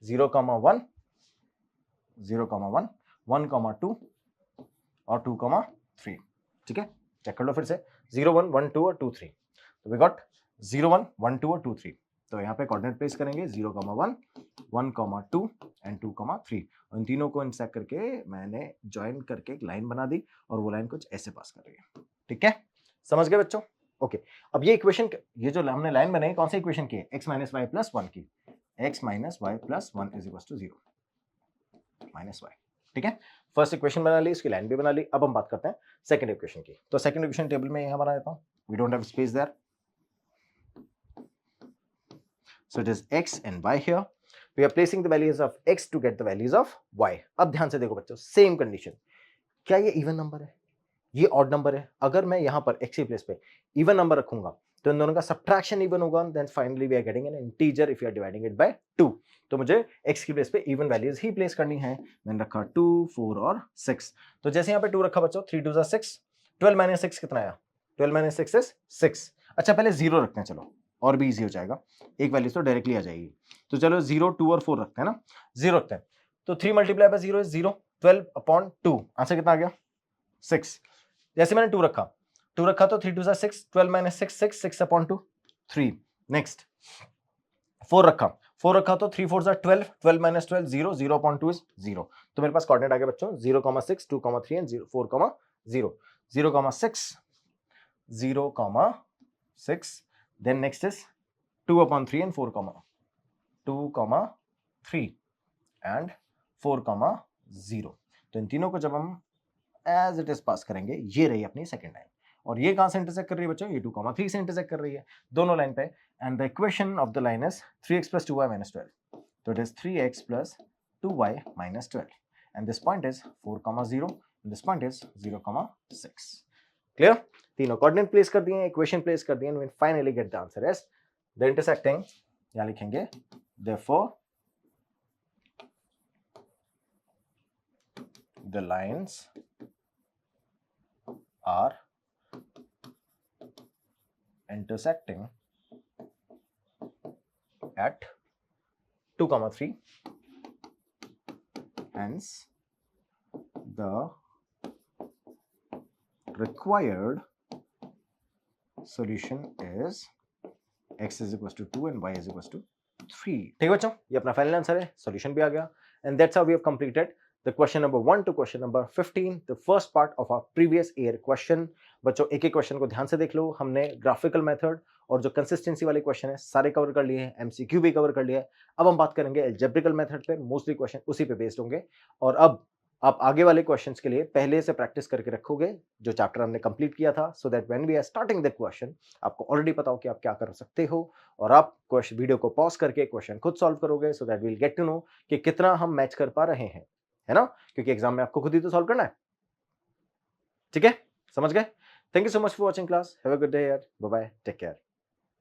Speaker 1: 0, 1, 0, 1, 1, 2 और 2, 3। ठीक है, चेक कर लो फिर से 0 1 1 2 और 2 3। तो वी गॉट 0 1 1 2 और 2 3। तो यहाँ पे कोऑर्डिनेट प्लेस करेंगे 0, 1, 1, 2 एंड 2, 3। और इन तीनों को इंटरसेक्ट करके मैंने ज्वाइन करके एक लाइन बना दी और वो लाइन कुछ ऐसे पास कर रही है। ठीक है, समझ गए बच्चों? ओके, अब ये इक्वेशन, ये जो हमने लाइन बनाई कौन सी इक्वेशन की है, x - y + 1 की, x - y + 1 is equals to 0 - y। ठीक है, फर्स्ट इक्वेशन बना ली, इसकी लाइन भी बना ली। अब हम बात करते हैं सेकंड इक्वेशन की। तो सेकंड इक्वेशन टेबल में यहां बना देता हूं, we don't have space there, so it is x and y here. We are placing the values of x to get the values of y. अब ध्यान से देखो बच्चों, सेम कंडीशन, क्या ये इवन नंबर है, ये ऑड नंबर है। अगर मैं यहां पर x की प्लेस पे इवन नंबर रखूंगा तो इन दोनों का सब्ट्रैक्शन इवन होगा, then finally we are getting an integer if you are dividing it by 2। तो मुझे x की प्लेस पे इवन वैल्यूज ही प्लेस करनी है। मैंने रखा 2 4 और 6। तो जैसे यहां पे 2 रखा बच्चों, 3 2 6, 12 - 6 कितना आया, 12 - 6 इज 6। अच्छा पहले 0 रखते हैं, चलो और भी इजी हो जाएगा, एक वैल्यू तो डायरेक्टली आ जाएगी। तो चलो 0, 2 और 4 रखते हैं ना, 0 रखते हैं। तो 3 मल्टीप्लाई बाय 0 इज 0, 12/2, आंसर कितना आ गया 6। जैसे मैंने 2 रखा, 2 रखा तो 3 2 6, 12 माइनस 6 6, 6/2 3। नेक्स्ट 4 रखा, 4 रखा तो 3 4 12, 12 माइनस 12 0, 0/2 इज 0। तो मेरे पास कोऑर्डिनेट आ गया बच्चों 0,6, 2,3 and 4,0, 0,6, 0,6, then next is 2/3 and 4,2,3 and 4,0। तो इन तीनों को जब हम एज इट इज पास करेंगे, ये रही अपनी सेकंड लाइन। और ये कहां से इंटरसेक्ट कर रही है बच्चों, ये 2,3 से इंटरसेक्ट कर रही है दोनों लाइन पे। And the equation of the line is 3x + 2y - 12, तो it is 3x + 2y - 12, and this point is 4,0 and this point is 0,6। Clear? तीनों कोऑर्डिनेट प्लेस कर दिए, इक्वेशन प्लेस कर दिए, and we finally get the answer as the intersecting, यहां लिखेंगे therefore the lines are intersecting at 2,3, hence the required solution is x is equals to 2 and y is equals to 3। ठीक है बच्चों, ये अपना final answer है, solution भी आ गया। And that's how we have completed the question number 1 to question number 15, the first part of our previous year question। बच्चों एक एक क्वेश्चन को ध्यान से देख लो, हमने ग्राफिकल मेथड और जो कंसिस्टेंसी वाले क्वेश्चन है सारे कवर कर लिए हैं, एमसीक्यू भी कवर कर लिया है। अब हम बात करेंगे अलजेब्रिकल मेथड पे, मोस्टली क्वेश्चन उसी पे बेस्ड होंगे। और अब आप आगे वाले क्वेश्चंस के लिए पहले से प्रैक्टिस करके रखोगे जो चैप्टर हमने कंप्लीट किया था, so that when we are starting the question आपको ऑलरेडी पता हो कि आप क्या कर सकते हो, और आप वीडियो को पॉज करके क्वेश्चन खुद सॉल्व करोगे, so that we will get to know कि कितना हम मैच कर पा रहे हैं, है ना, क्योंकि एग्जाम में आपको खुद ही तो सॉल्व करना है। ठीक है, समझ गए? Thank you so much for watching class, have a good day यार, बाय बाय, टेक केयर।